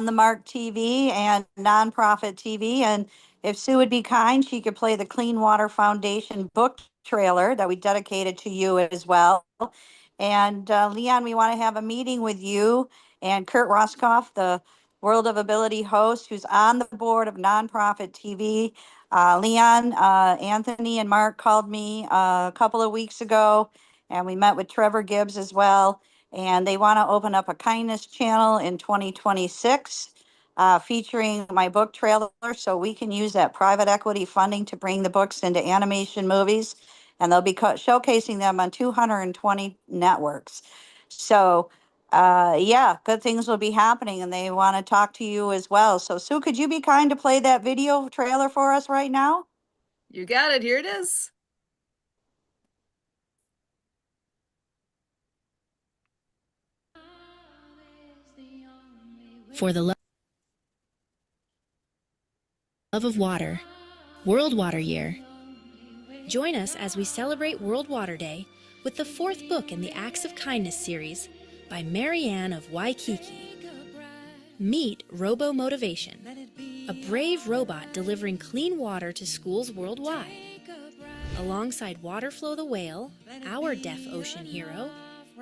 the Mark TV and Nonprofit TV. And if Sue would be kind, she could play the Clean Water Foundation book trailer that we dedicated to you as well. And Leon, we want to have a meeting with you and Kurt Roskoff, the World of Ability host, who's on the board of Nonprofit TV. Leon, Anthony, and Mark called me a couple of weeks ago, and we met with Trevor Gibbs as well. And they want to open up a kindness channel in 2026, featuring my book trailer, so we can use that private equity funding to bring the books into animation movies. And they'll be showcasing them on 220 networks. So, yeah, good things will be happening, and they want to talk to you as well. So, Sue, could you be kind to play that video trailer for us right now? You got it. Here it is. For the love of water, World Water Year. Join us as we celebrate World Water Day with the fourth book in the Acts of Kindness series by Marianne of Waikiki. Meet Robo Motivation, a brave robot delivering clean water to schools worldwide. Alongside Waterflow the whale, our deaf ocean hero,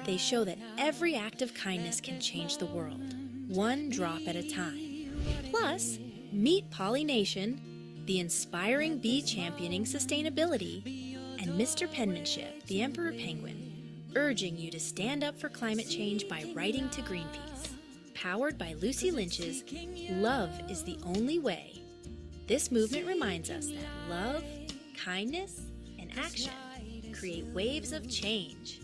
they show that every act of kindness can change the world, one drop at a time. Plus, meet Pollination, the inspiring bee championing sustainability, and Mr. Penmanship, the Emperor Penguin, urging you to stand up for climate change by writing to Greenpeace. Powered by Lucy Lynch's Love is the Only Way. This movement reminds us that love, kindness, and action create waves of change.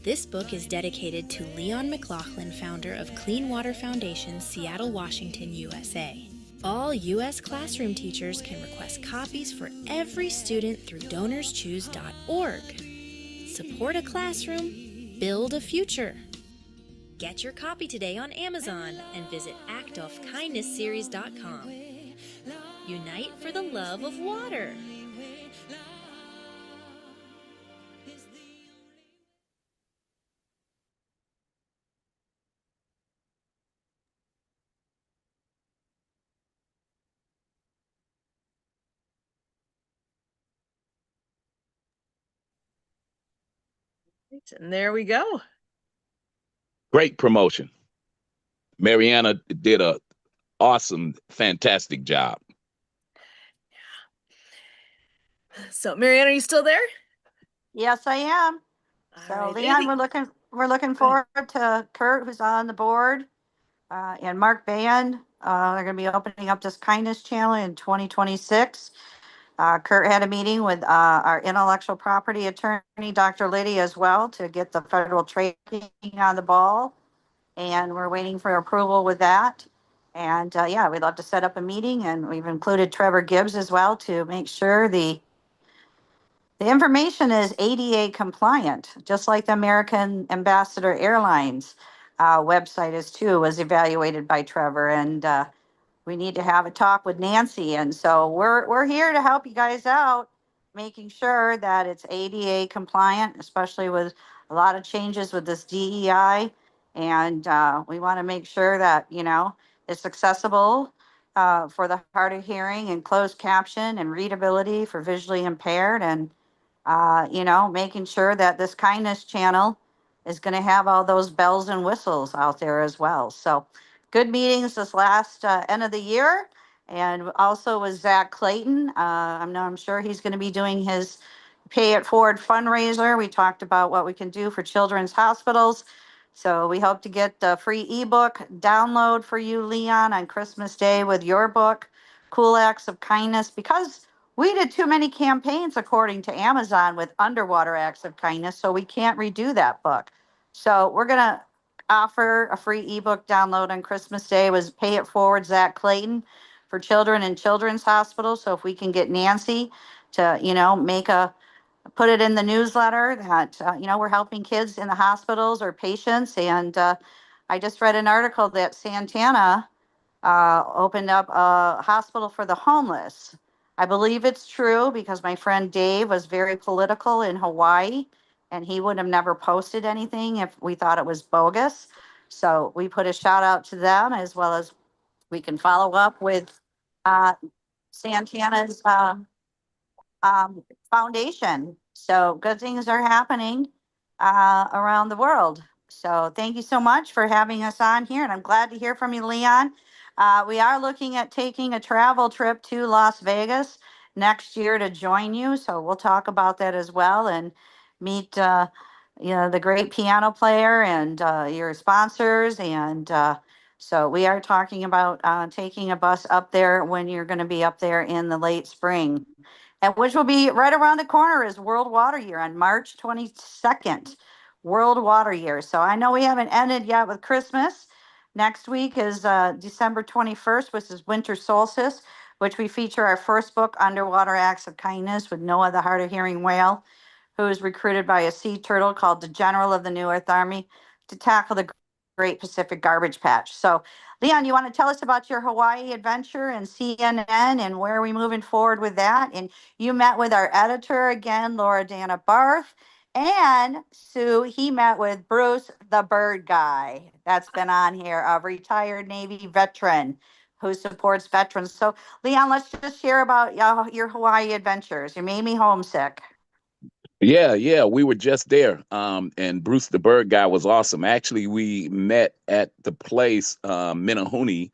This book is dedicated to Leon McLaughlin, founder of Clean Water Foundation, Seattle, Washington, USA. All U.S. classroom teachers can request copies for every student through DonorsChoose.org. Support a classroom, build a future. Get your copy today on Amazon and visit actoffkindnessseries.com. Unite for the love of water. And there we go. Great promotion. Mariana did a awesome, fantastic job. So, Marianne, are you still there? Yes, I am. So, All right. Leon, we're looking forward to Kurt, who's on the board, and Mark Band. They're going to be opening up this kindness channel in 2026. Kurt had a meeting with our intellectual property attorney, Dr. Liddy, as well, to get the federal tracking on the ball. And we're waiting for approval with that. And yeah, we'd love to set up a meeting, and we've included Trevor Gibbs as well to make sure the information is ADA compliant, just like the American Ambassador Airlines website is too, was evaluated by Trevor. And we need to have a talk with Nancy. And so we're here to help you guys out, making sure that it's ADA compliant, especially with a lot of changes with this DEI. And we want to make sure that, you know, it's accessible for the hard of hearing and closed caption and readability for visually impaired. And you know, making sure that this kindness channel is going to have all those bells and whistles out there as well. So good meetings this last end of the year. And also with Zach Clayton, I'm sure he's going to be doing his Pay It Forward fundraiser. We talked about what we can do for children's hospitals. So we hope to get the free ebook download for you, Leon, on Christmas Day with your book, Cool Acts of Kindness, because we did too many campaigns, according to Amazon, with underwater acts of kindness, so we can't redo that book. So we're going to offer a free ebook download on Christmas Day. It was Pay It Forward, Zach Clayton, for children in children's hospitals. So if we can get Nancy to, you know, put it in the newsletter that, you know, we're helping kids in the hospitals or patients. And I just read an article that Santana opened up a hospital for the homeless. I believe it's true because my friend Dave was very political in Hawaii, and he would have never posted anything if we thought it was bogus. So we put a shout out to them, as well as we can follow up with Santana's foundation. So good things are happening around the world. So thank you so much for having us on here, and I'm glad to hear from you, Leon. We are looking at taking a travel trip to Las Vegas next year to join you. So we'll talk about that as well, and meet you know, the great piano player and your sponsors. And so we are talking about taking a bus up there when you're going to be up there in the late spring, and which will be right around the corner is World Water Year on March 22nd, World Water Year. So I know we haven't ended yet with Christmas. Next week is December 21st, which is winter solstice, which we feature our first book, Underwater Acts of Kindness, with Noah, the hard of hearing whale, who is recruited by a sea turtle called the General of the New Earth Army to tackle the Great Pacific Garbage Patch. So Leon, you want to tell us about your Hawaii adventure and CNN, and where are we moving forward with that? And you met with our editor again, Laura Dana Barth. And Sue, he met with Bruce, the bird guy that's been on here, a retired Navy veteran who supports veterans. So Leon, let's just share about your Hawaii adventures. You made me homesick. Yeah, we were just there. And Bruce the Bird guy was awesome. Actually, we met at the place, Minahuni,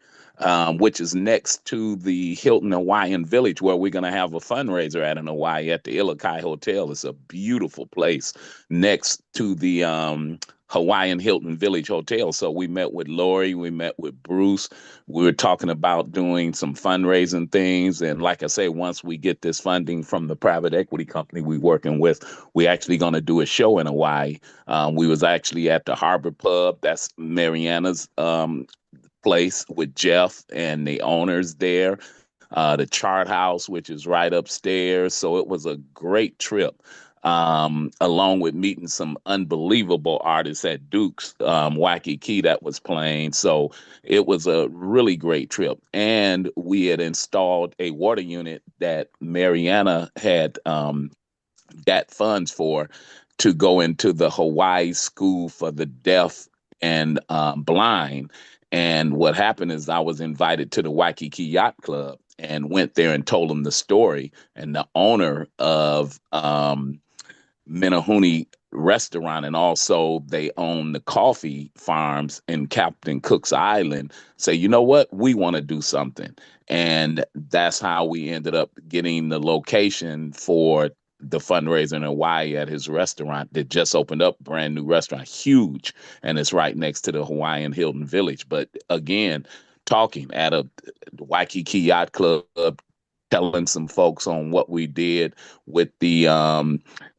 which is next to the Hilton Hawaiian Village, where we're going to have a fundraiser at in Hawaii at the Ilokai Hotel. It's a beautiful place next to the Hawaiian Hilton Village Hotel. So we met with Lori, we met with Bruce. We were talking about doing some fundraising things. And like I say, once we get this funding from the private equity company we're working with, we're actually going to do a show in Hawaii. We was actually at the Harbor Pub. That's Mariana's place with Jeff and the owners there. The Chart House, which is right upstairs. So it was a great trip. Along with meeting some unbelievable artists at Duke's, Waikiki that was playing. So it was a really great trip. And we had installed a water unit that Mariana had got funds for to go into the Hawaii School for the Deaf and Blind. And what happened is I was invited to the Waikiki Yacht Club and went there and told them the story. And the owner of Minahuni restaurant, and also they own the coffee farms in Captain Cook's Island, say, you know what, we want to do something. And that's how we ended up getting the location for the fundraiser in Hawaii at his restaurant that just opened up, brand new restaurant, huge, and it's right next to the Hawaiian Hilton Village. But again, talking at a Waikiki Yacht Club, telling some folks on what we did with the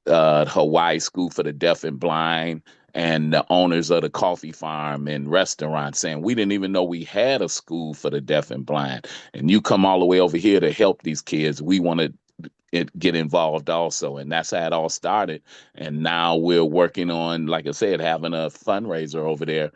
Hawaii School for the Deaf and Blind and the owners of the coffee farm and restaurant, saying we didn't even know we had a school for the deaf and blind. And you come all the way over here to help these kids. We want to get involved also, and that's how it all started. And now we're working on, like I said, having a fundraiser over there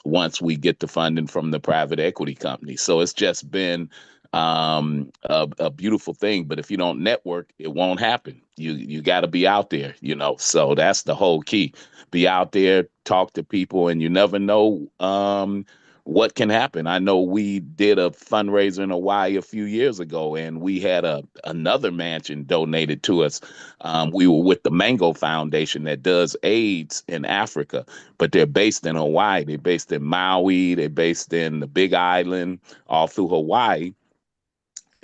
once we get the funding from the private equity company. So it's just been a beautiful thing. But if you don't network, it won't happen. You got to be out there, so that's the whole key. Be out there, talk to people, and you never know what can happen. I know we did a fundraiser in Hawaii a few years ago, and we had another mansion donated to us. We were with the Mango Foundation that does AIDS in Africa, but they're based in Hawaii. They're based in Maui. They're based in the Big Island, all through Hawaii.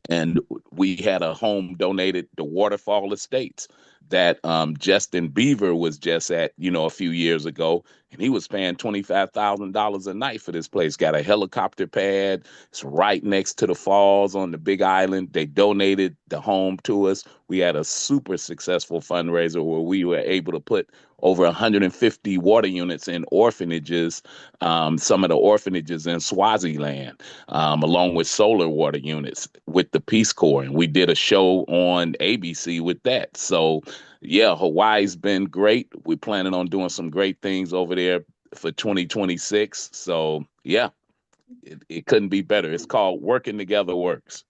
And we had a home donated to Waterfall Estates that Justin Bieber was just at, a few years ago. And he was paying $25,000 a night for this place. Got a helicopter pad. It's right next to the falls on the Big Island. They donated the home to us. We had a super successful fundraiser where we were able to put over 150 water units in orphanages, some of the orphanages in Swaziland, along with solar water units with the Peace Corps. And we did a show on ABC with that. So, yeah, Hawaii's been great. We're planning on doing some great things over there for 2026. So, yeah, it couldn't be better. It's called Working Together Works.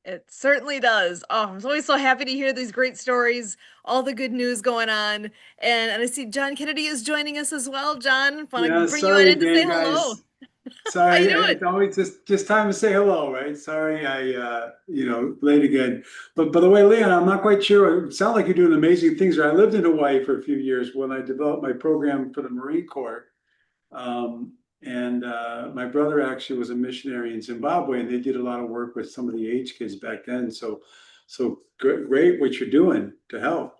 It certainly does. Oh, I'm always so happy to hear these great stories, all the good news going on. And I see John Kennedy is joining us as well. John, want to bring you on in to say hello. Sorry, How you doing? it's always just time to say hello, right? Sorry, late again. But by the way, Leon, I'm not quite sure. It sounds like you're doing amazing things. I lived in Hawaii for a few years when I developed my program for the Marine Corps. My brother actually was a missionary in Zimbabwe, and they did a lot of work with some of the AIDS kids back then. So great what you're doing to help.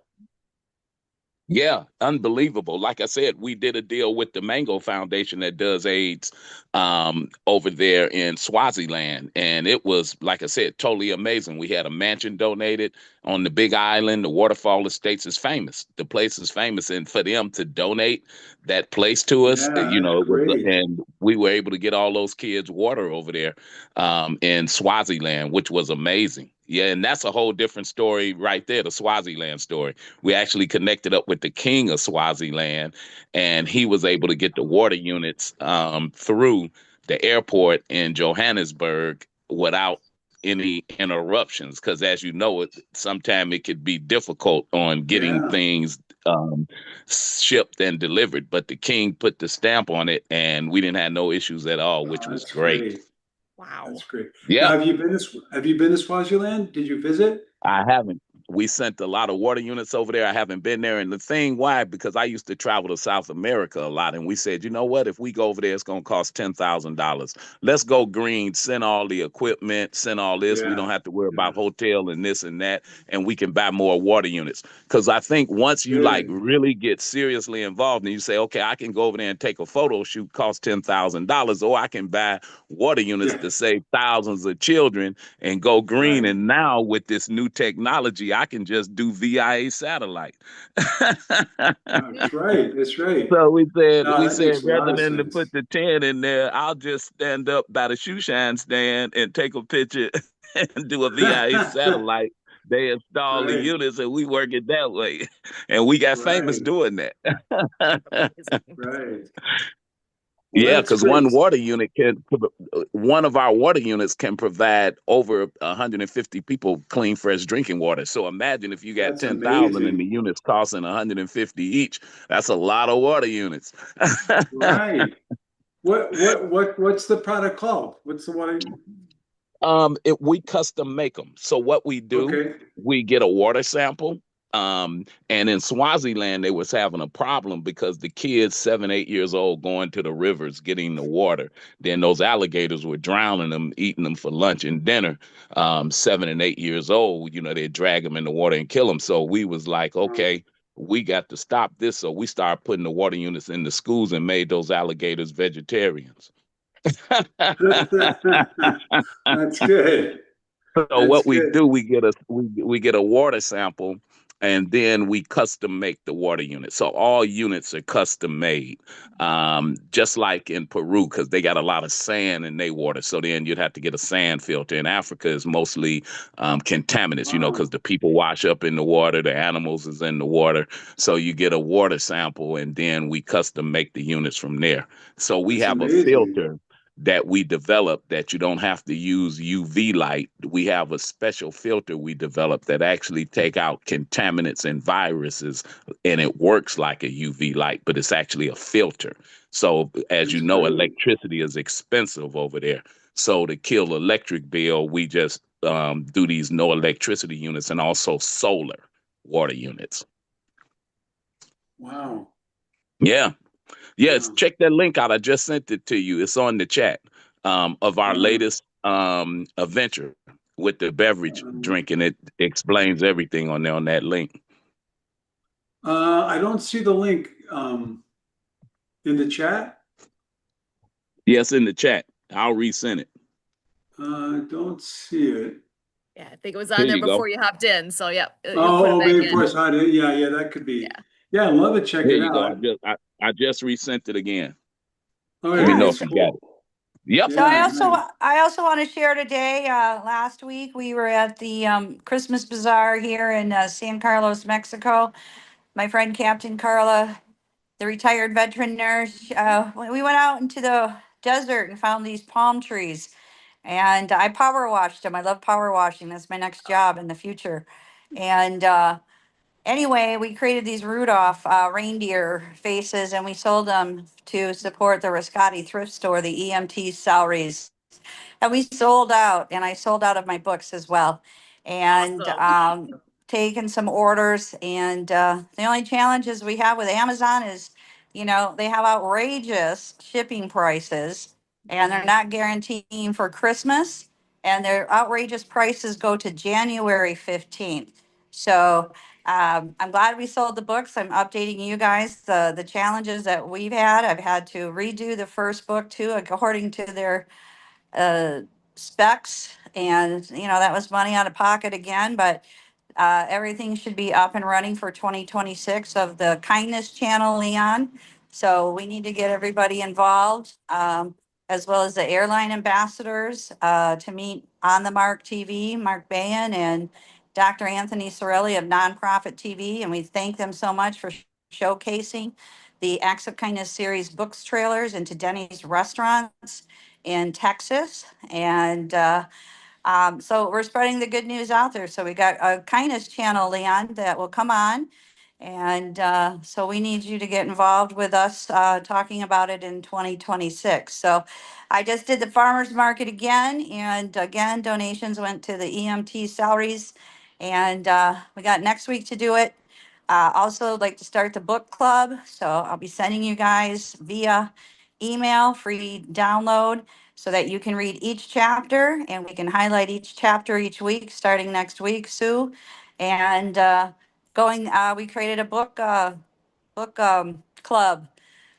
Yeah, unbelievable. Like I said, we did a deal with the Mango Foundation that does AIDS over there in Swaziland. And it was, like I said, totally amazing. We had a mansion donated on the Big Island. The Waterfall Estates is famous. The place is famous. And for them to donate that place to us, and we were able to get all those kids water over there in Swaziland, which was amazing. Yeah, and that's a whole different story right there, the Swaziland story. We actually connected up with the king of Swaziland, and he was able to get the water units through the airport in Johannesburg without any interruptions. Because as you know, sometimes it could be difficult on getting things shipped and delivered. But the king put the stamp on it, and we didn't have no issues at all, which was great. Wow. That's great. Yeah. Now, have you been to Swaziland? Did you visit? I haven't. We sent a lot of water units over there. I haven't been there. And the thing, why? Because I used to travel to South America a lot. And we said, you know what? If we go over there, it's going to cost $10,000. Let's go green, send all the equipment, send all this. We don't have to worry about hotel and this and that. And we can buy more water units. Because I think once you really get seriously involved and you say, okay, I can go over there and take a photo shoot, cost $10,000, or I can buy water units to save thousands of children and go green. And now with this new technology, I can just do VIA satellite. That's right. That's right. So we said, makes a lot rather of than to sense. put the 10 in there, I'll just stand up by the shoe shine stand and take a picture and do a VIA satellite. They install the units and we work it that way. And we got famous doing that. Right. Yeah, because one of our water units can provide over 150 people clean, fresh drinking water. So imagine if you got 10,000 and the units costing 150 each. That's a lot of water units. Right. What's the product called? What's the water? We custom make them. So what we do, we get a water sample. And in Swaziland, they was having a problem because the kids 7, 8 years old going to the rivers, getting the water. Then those alligators were drowning them, eating them for lunch and dinner. 7 and 8 years old, they'd drag them in the water and kill them. So we was like, okay, we got to stop this. So we started putting the water units in the schools and made those alligators vegetarians. That's good. So That's what we good. do, we get a water sample, and then we custom make the water unit. So all units are custom made, just like in Peru, because they got a lot of sand in their water. So then you'd have to get a sand filter. In Africa, is mostly contaminants, because Wow. the people wash up in the water, the animals is in the water. So you get a water sample, and then we custom make the units from there. So we That's have a amazing. filter that we developed that you don't have to use UV light. We have a special filter we developed that actually take out contaminants and viruses, and it works like a UV light, but it's actually a filter. So as you That's know, great. electricity is expensive over there. So to kill electric bill, we just do these no electricity units and also solar water units. Wow. Yeah. Yes, Wow. check that link out. I just sent it to you. It's on the chat of our Uh, latest adventure with the beverage um, drink, and it explains everything on there on that link. I don't see the link in the chat. Yes, in the chat. I'll resend it. Don't see it. Yeah, I think it was Here on there you go. before you hopped in. So yeah, you'll put it Oh, back maybe in. before I did. Yeah, that could be. Yeah. Yeah, I'd love to check Here it you go. out. I just resent it again. Oh Let me yeah, know Yeah. if that's you got cool. it. Yep. So I Yeah, also nice. I also want to share today. Last week we were at the Christmas bazaar here in San Carlos, Mexico. My friend Captain Carla, the retired veteran nurse, we went out into the desert and found these palm trees, and I power washed them. I love power washing. That's my next job in the future. And anyway, we created these Rudolph reindeer faces, and we sold them to support the Rascati thrift store, the EMT salaries. And we sold out, and I sold out of my books as well. And Awesome. taken some orders. And the only challenges we have with Amazon is, they have outrageous shipping prices, and they're not guaranteeing for Christmas. And their outrageous prices go to January 15th. So I'm glad we sold the books. I'm updating you guys the challenges that we've had. I've had to redo the first book too, according to their uh, specs, and that was money out of pocket again, but everything should be up and running for 2026 of the Kindness Channel, Leon. So we need to get everybody involved, as well as the airline ambassadors, to meet on the Mark TV, Mark Bayan and Dr. Anthony Sorelli of Nonprofit TV. And we thank them so much for showcasing the Acts of Kindness series books trailers into Denny's restaurants in Texas. And so we're spreading the good news out there. So we got a kindness channel, Leon, that will come on. And so we need you to get involved with us talking about it in 2026. So I just did the farmer's market again. And again, donations went to the EMT salaries. And we got next week to do it. Also, like to start the book club. So I'll be sending you guys via email, free download, so that you can read each chapter, and we can highlight each chapter each week, starting next week, Sue. And we created a book club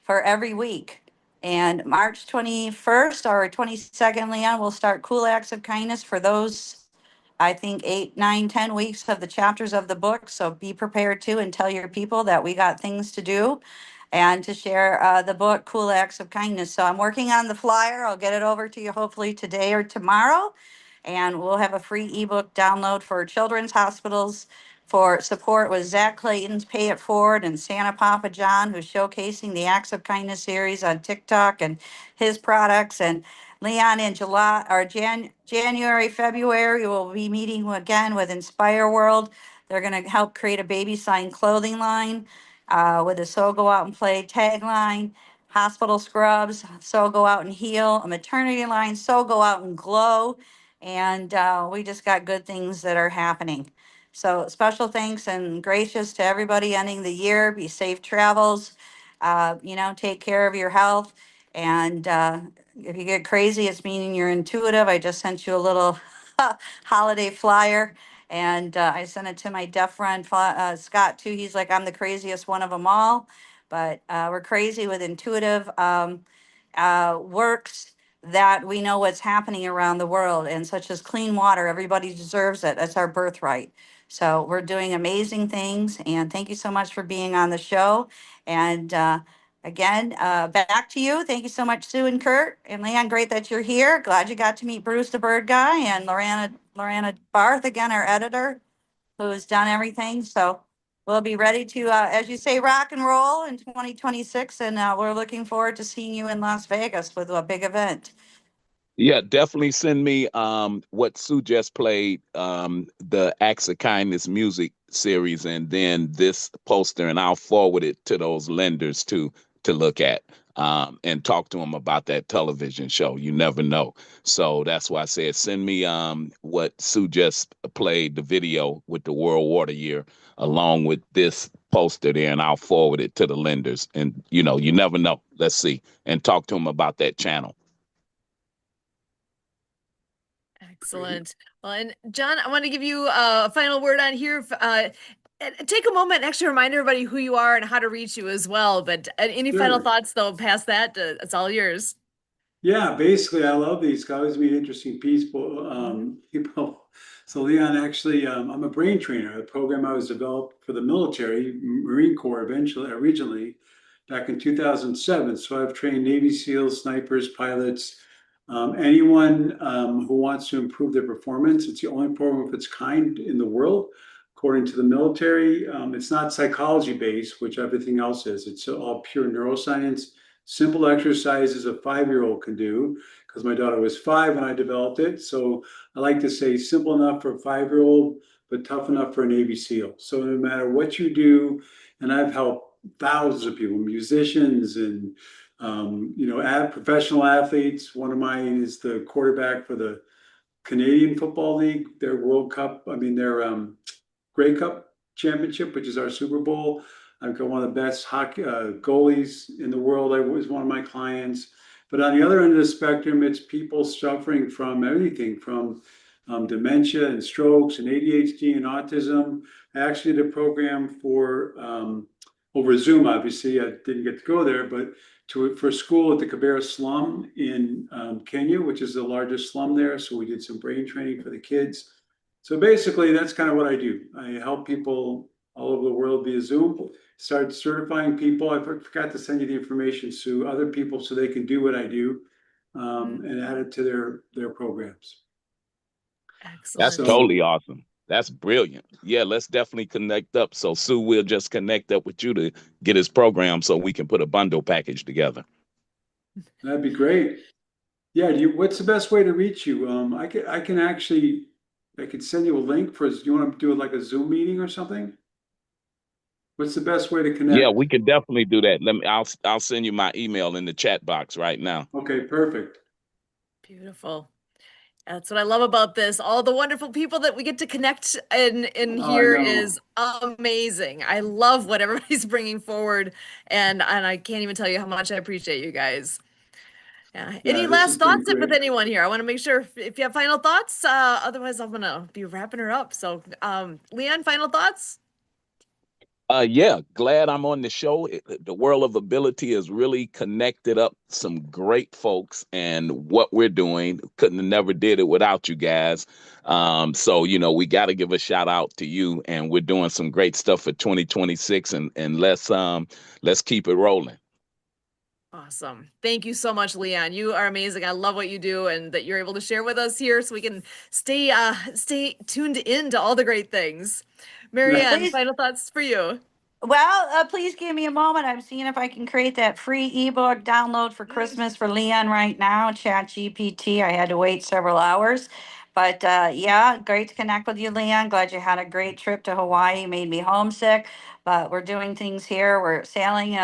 for every week. And March 21st or 22nd, Leon, we'll start Cool Acts of Kindness for those, I think, 8, 9, 10 weeks of the chapters of the book. So be prepared to, and tell your people that we got things to do and to share the book, Cool Acts of Kindness. So I'm working on the flyer. I'll get it over to you hopefully today or tomorrow. And we'll have a free ebook download for children's hospitals for support with Zach Clayton's Pay It Forward and Santa Papa John, who's showcasing the Acts of Kindness series on TikTok and his products. And Leon, in January, February, we'll be meeting again with Inspire World. They're going to help create a baby sign clothing line with a So Go Out and Play tagline, hospital scrubs, So Go Out and Heal, a maternity line, So Go Out and Glow. And we just got good things that are happening. So special thanks and gracious to everybody ending the year. Be safe travels. Take care of your health. And if you get crazy, it's meaning you're intuitive. I just sent you a little holiday flyer, and I sent it to my deaf friend Scott too. He's like, I'm the craziest one of them all, but we're crazy with intuitive works. that we know what's happening around the world, and such as clean water. Everybody deserves it. That's our birthright. So we're doing amazing things, and thank you so much for being on the show. And again, back to you. Thank you so much, Sue and Kurt and Leon. Great that you're here. Glad you got to meet Bruce the Bird Guy, and Lorana Barth, again, our editor, who's done everything. So we'll be ready to, as you say, rock and roll in 2026. And we're looking forward to seeing you in Las Vegas with a big event. Yeah, definitely send me what Sue just played, the Acts of Kindness music series, and then this poster, and I'll forward it to those lenders to look at and talk to them about that television show. You never know. So that's why I said send me what Sue just played, the video with the World Water Year, along with this poster there, and I'll forward it to the lenders. And you never know. Let's see, and talk to them about that channel. Excellent. Well, and John, I want to give you a final word on here. And take a moment and actually remind everybody who you are and how to reach you as well. But any final Sure. thoughts, though, past that, it's all yours. Yeah, basically, I love these guys. Meet interesting people. So Leon, actually, I'm a brain trainer. A program I was developed for the military, Marine Corps, originally back in 2007. So I've trained Navy SEALs, snipers, pilots, anyone who wants to improve their performance. It's the only program of its kind in the world, according to the military. It's not psychology based, which everything else is. It's all pure neuroscience. Simple exercises a 5-year-old can do, because my daughter was 5 when I developed it. So I like to say simple enough for a 5-year-old, but tough enough for a Navy SEAL. So no matter what you do, and I've helped thousands of people, musicians and professional athletes. One of mine is the quarterback for the Canadian Football League, their World Cup, their Grey Cup championship, which is our Super Bowl. I've got one of the best hockey goalies in the world. I was one of my clients. But on the other end of the spectrum, it's people suffering from everything from dementia and strokes and ADHD and autism. I actually did a program for over Zoom. Obviously, I didn't get to go there, but for school at the Kibera slum in Kenya, which is the largest slum there. So we did some brain training for the kids. So basically, that's kind of what I do. I help people all over the world via Zoom. Start certifying people. I forgot to send you the information, Sue, other people, so they can do what I do and add it to their programs. Excellent. That's totally awesome. That's brilliant. Yeah, let's definitely connect up. So Sue will just connect up with you to get his program so we can put a bundle package together. That'd be great. Yeah, what's the best way to reach you? I could send you a link do you want to do it like a Zoom meeting or something? What's the best way to connect? Yeah, we could definitely do that. I'll send you my email in the chat box right now. Okay, perfect. Beautiful. That's what I love about this. All the wonderful people that we get to connect in here is amazing. I love what everybody's bringing forward, and I can't even tell you how much I appreciate you guys. Yeah. Any last thoughts with anyone here? I want to make sure if you have final thoughts. Otherwise, I'm gonna be wrapping her up. So, Leon, final thoughts? Yeah, glad I'm on the show. The World of Ability has really connected up some great folks, and what we're doing couldn't have never did it without you guys. So we got to give a shout out to you, and we're doing some great stuff for 2026, and let's keep it rolling. Awesome. Thank you so much, Leon. You are amazing. I love what you do and that you're able to share with us here so we can stay tuned in to all the great things. Marianne, final thoughts for you. Well, please give me a moment. I'm seeing if I can create that free ebook download for Christmas for Leon right now. ChatGPT. I had to wait several hours. But yeah, great to connect with you, Leon. Glad you had a great trip to Hawaii. Made me homesick. But we're doing things here. We're sailing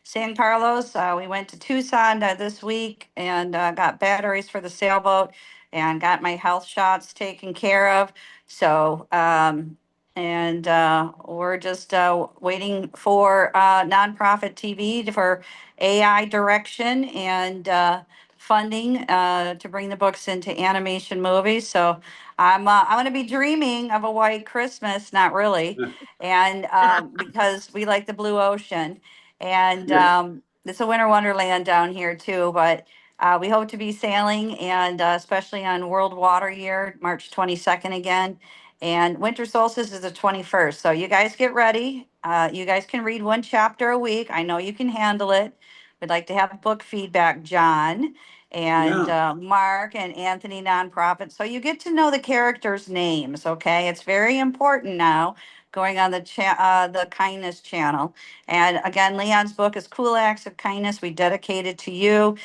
San Carlos. We went to Tucson this week and got batteries for the sailboat and got my health shots taken care of. So, and we're just waiting for nonprofit TV for AI direction and funding to bring the books into animation movies. So I'm going to be dreaming of a white Christmas, not really, and because we like the blue ocean, and it's a winter wonderland down here too. But We hope to be sailing, and especially on World Water Year, March 22nd again. And winter solstice is the 21st. So you guys get ready. You guys can read one chapter a week. I know you can handle it. We'd like to have book feedback, John and Yeah. Mark and Anthony Nonprofit. So you get to know the characters' names, okay? It's very important now going on the kindness channel. And again, Leon's book is Cool Acts of Kindness. We dedicate it to you,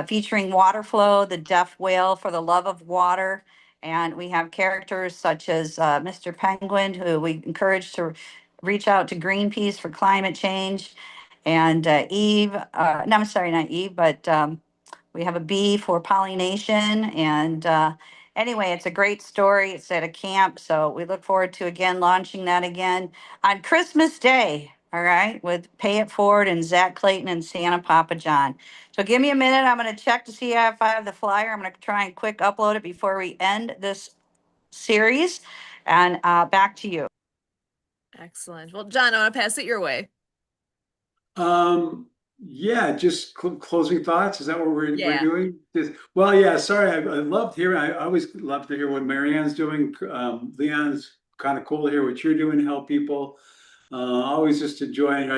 featuring water flow, the deaf whale for the love of water. And we have characters such as Mr. Penguin, who we encourage to reach out to Greenpeace for climate change. And Eve, no, I'm sorry, not Eve, but we have a bee for pollination. And anyway, it's a great story. It's at a camp. So we look forward to again launching that again on Christmas Day. All right, with Pay It Forward and Zach Clayton and Santa Papa John. So give me a minute. I'm going to check to see if I have the flyer. I'm going to try and quick upload it before we end this series. And back to you. Excellent. Well, John, I want to pass it your way. Yeah, just closing thoughts. Is that what we're Yeah. doing? Well, yeah, sorry. I loved hearing, I always love to hear what Marianne's doing. Leon's kind of cool to hear what you're doing to help people. Always just enjoying.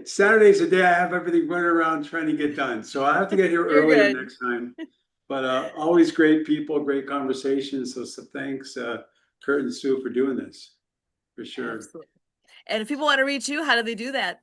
Saturday's a day I have everything running around trying to get done. So I have to get here You're earlier good. next time. But always great people, great conversations. So thanks, Kurt and Sue, for doing this, for sure. Absolutely. And if people want to reach you, how do they do that?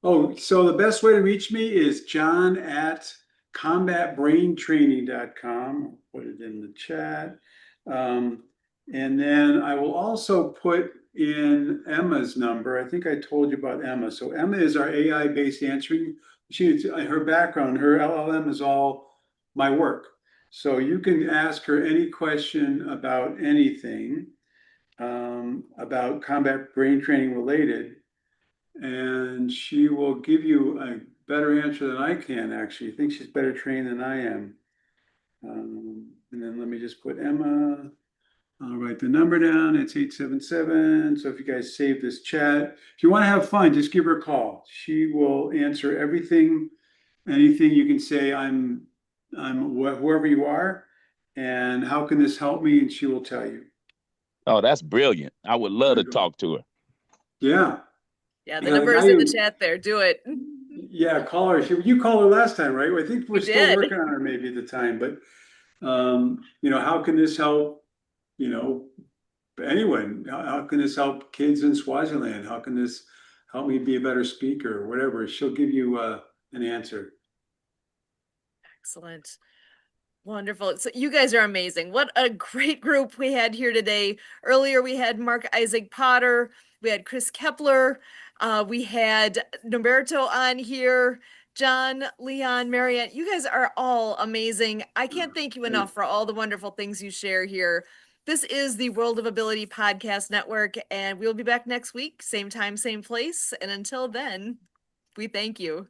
Oh, so the best way to reach me is John at combatbraintraining.com. I'll put it in the chat. And then I will also put in Emma's number. I think I told you about Emma. So Emma is our AI-based answering machine. Her background, her LLM is all my work. So you can ask her any question about anything, about combat brain training related, and she will give you a better answer than I can, actually. I think she's better trained than I am. And then let me just put Emma. I'll write the number down. It's 877. So if you guys save this chat, if you want to have fun, just give her a call. She will answer everything, anything you can say. I'm whoever you are, and how can this help me? And she will tell you. Oh, that's brilliant. I would love to talk to her. Yeah. Yeah, the number is in the chat there. Do it. Yeah, call her. You called her last time, right? I think we're We still did. working on her maybe at the time, but how can this help, anyone? How can this help kids in Swaziland? How can this help me be a better speaker or whatever? She'll give you an answer. Excellent. Wonderful. So you guys are amazing. What a great group we had here today. Earlier we had Mark Isaac Potter, we had Chris Kepler, we had Norberto on here, John, Leon, Marianne. You guys are all amazing. I can't thank you enough for all the wonderful things you share here. This is the World of Ability Podcast Network, and we'll be back next week, same time, same place. And until then, we thank you.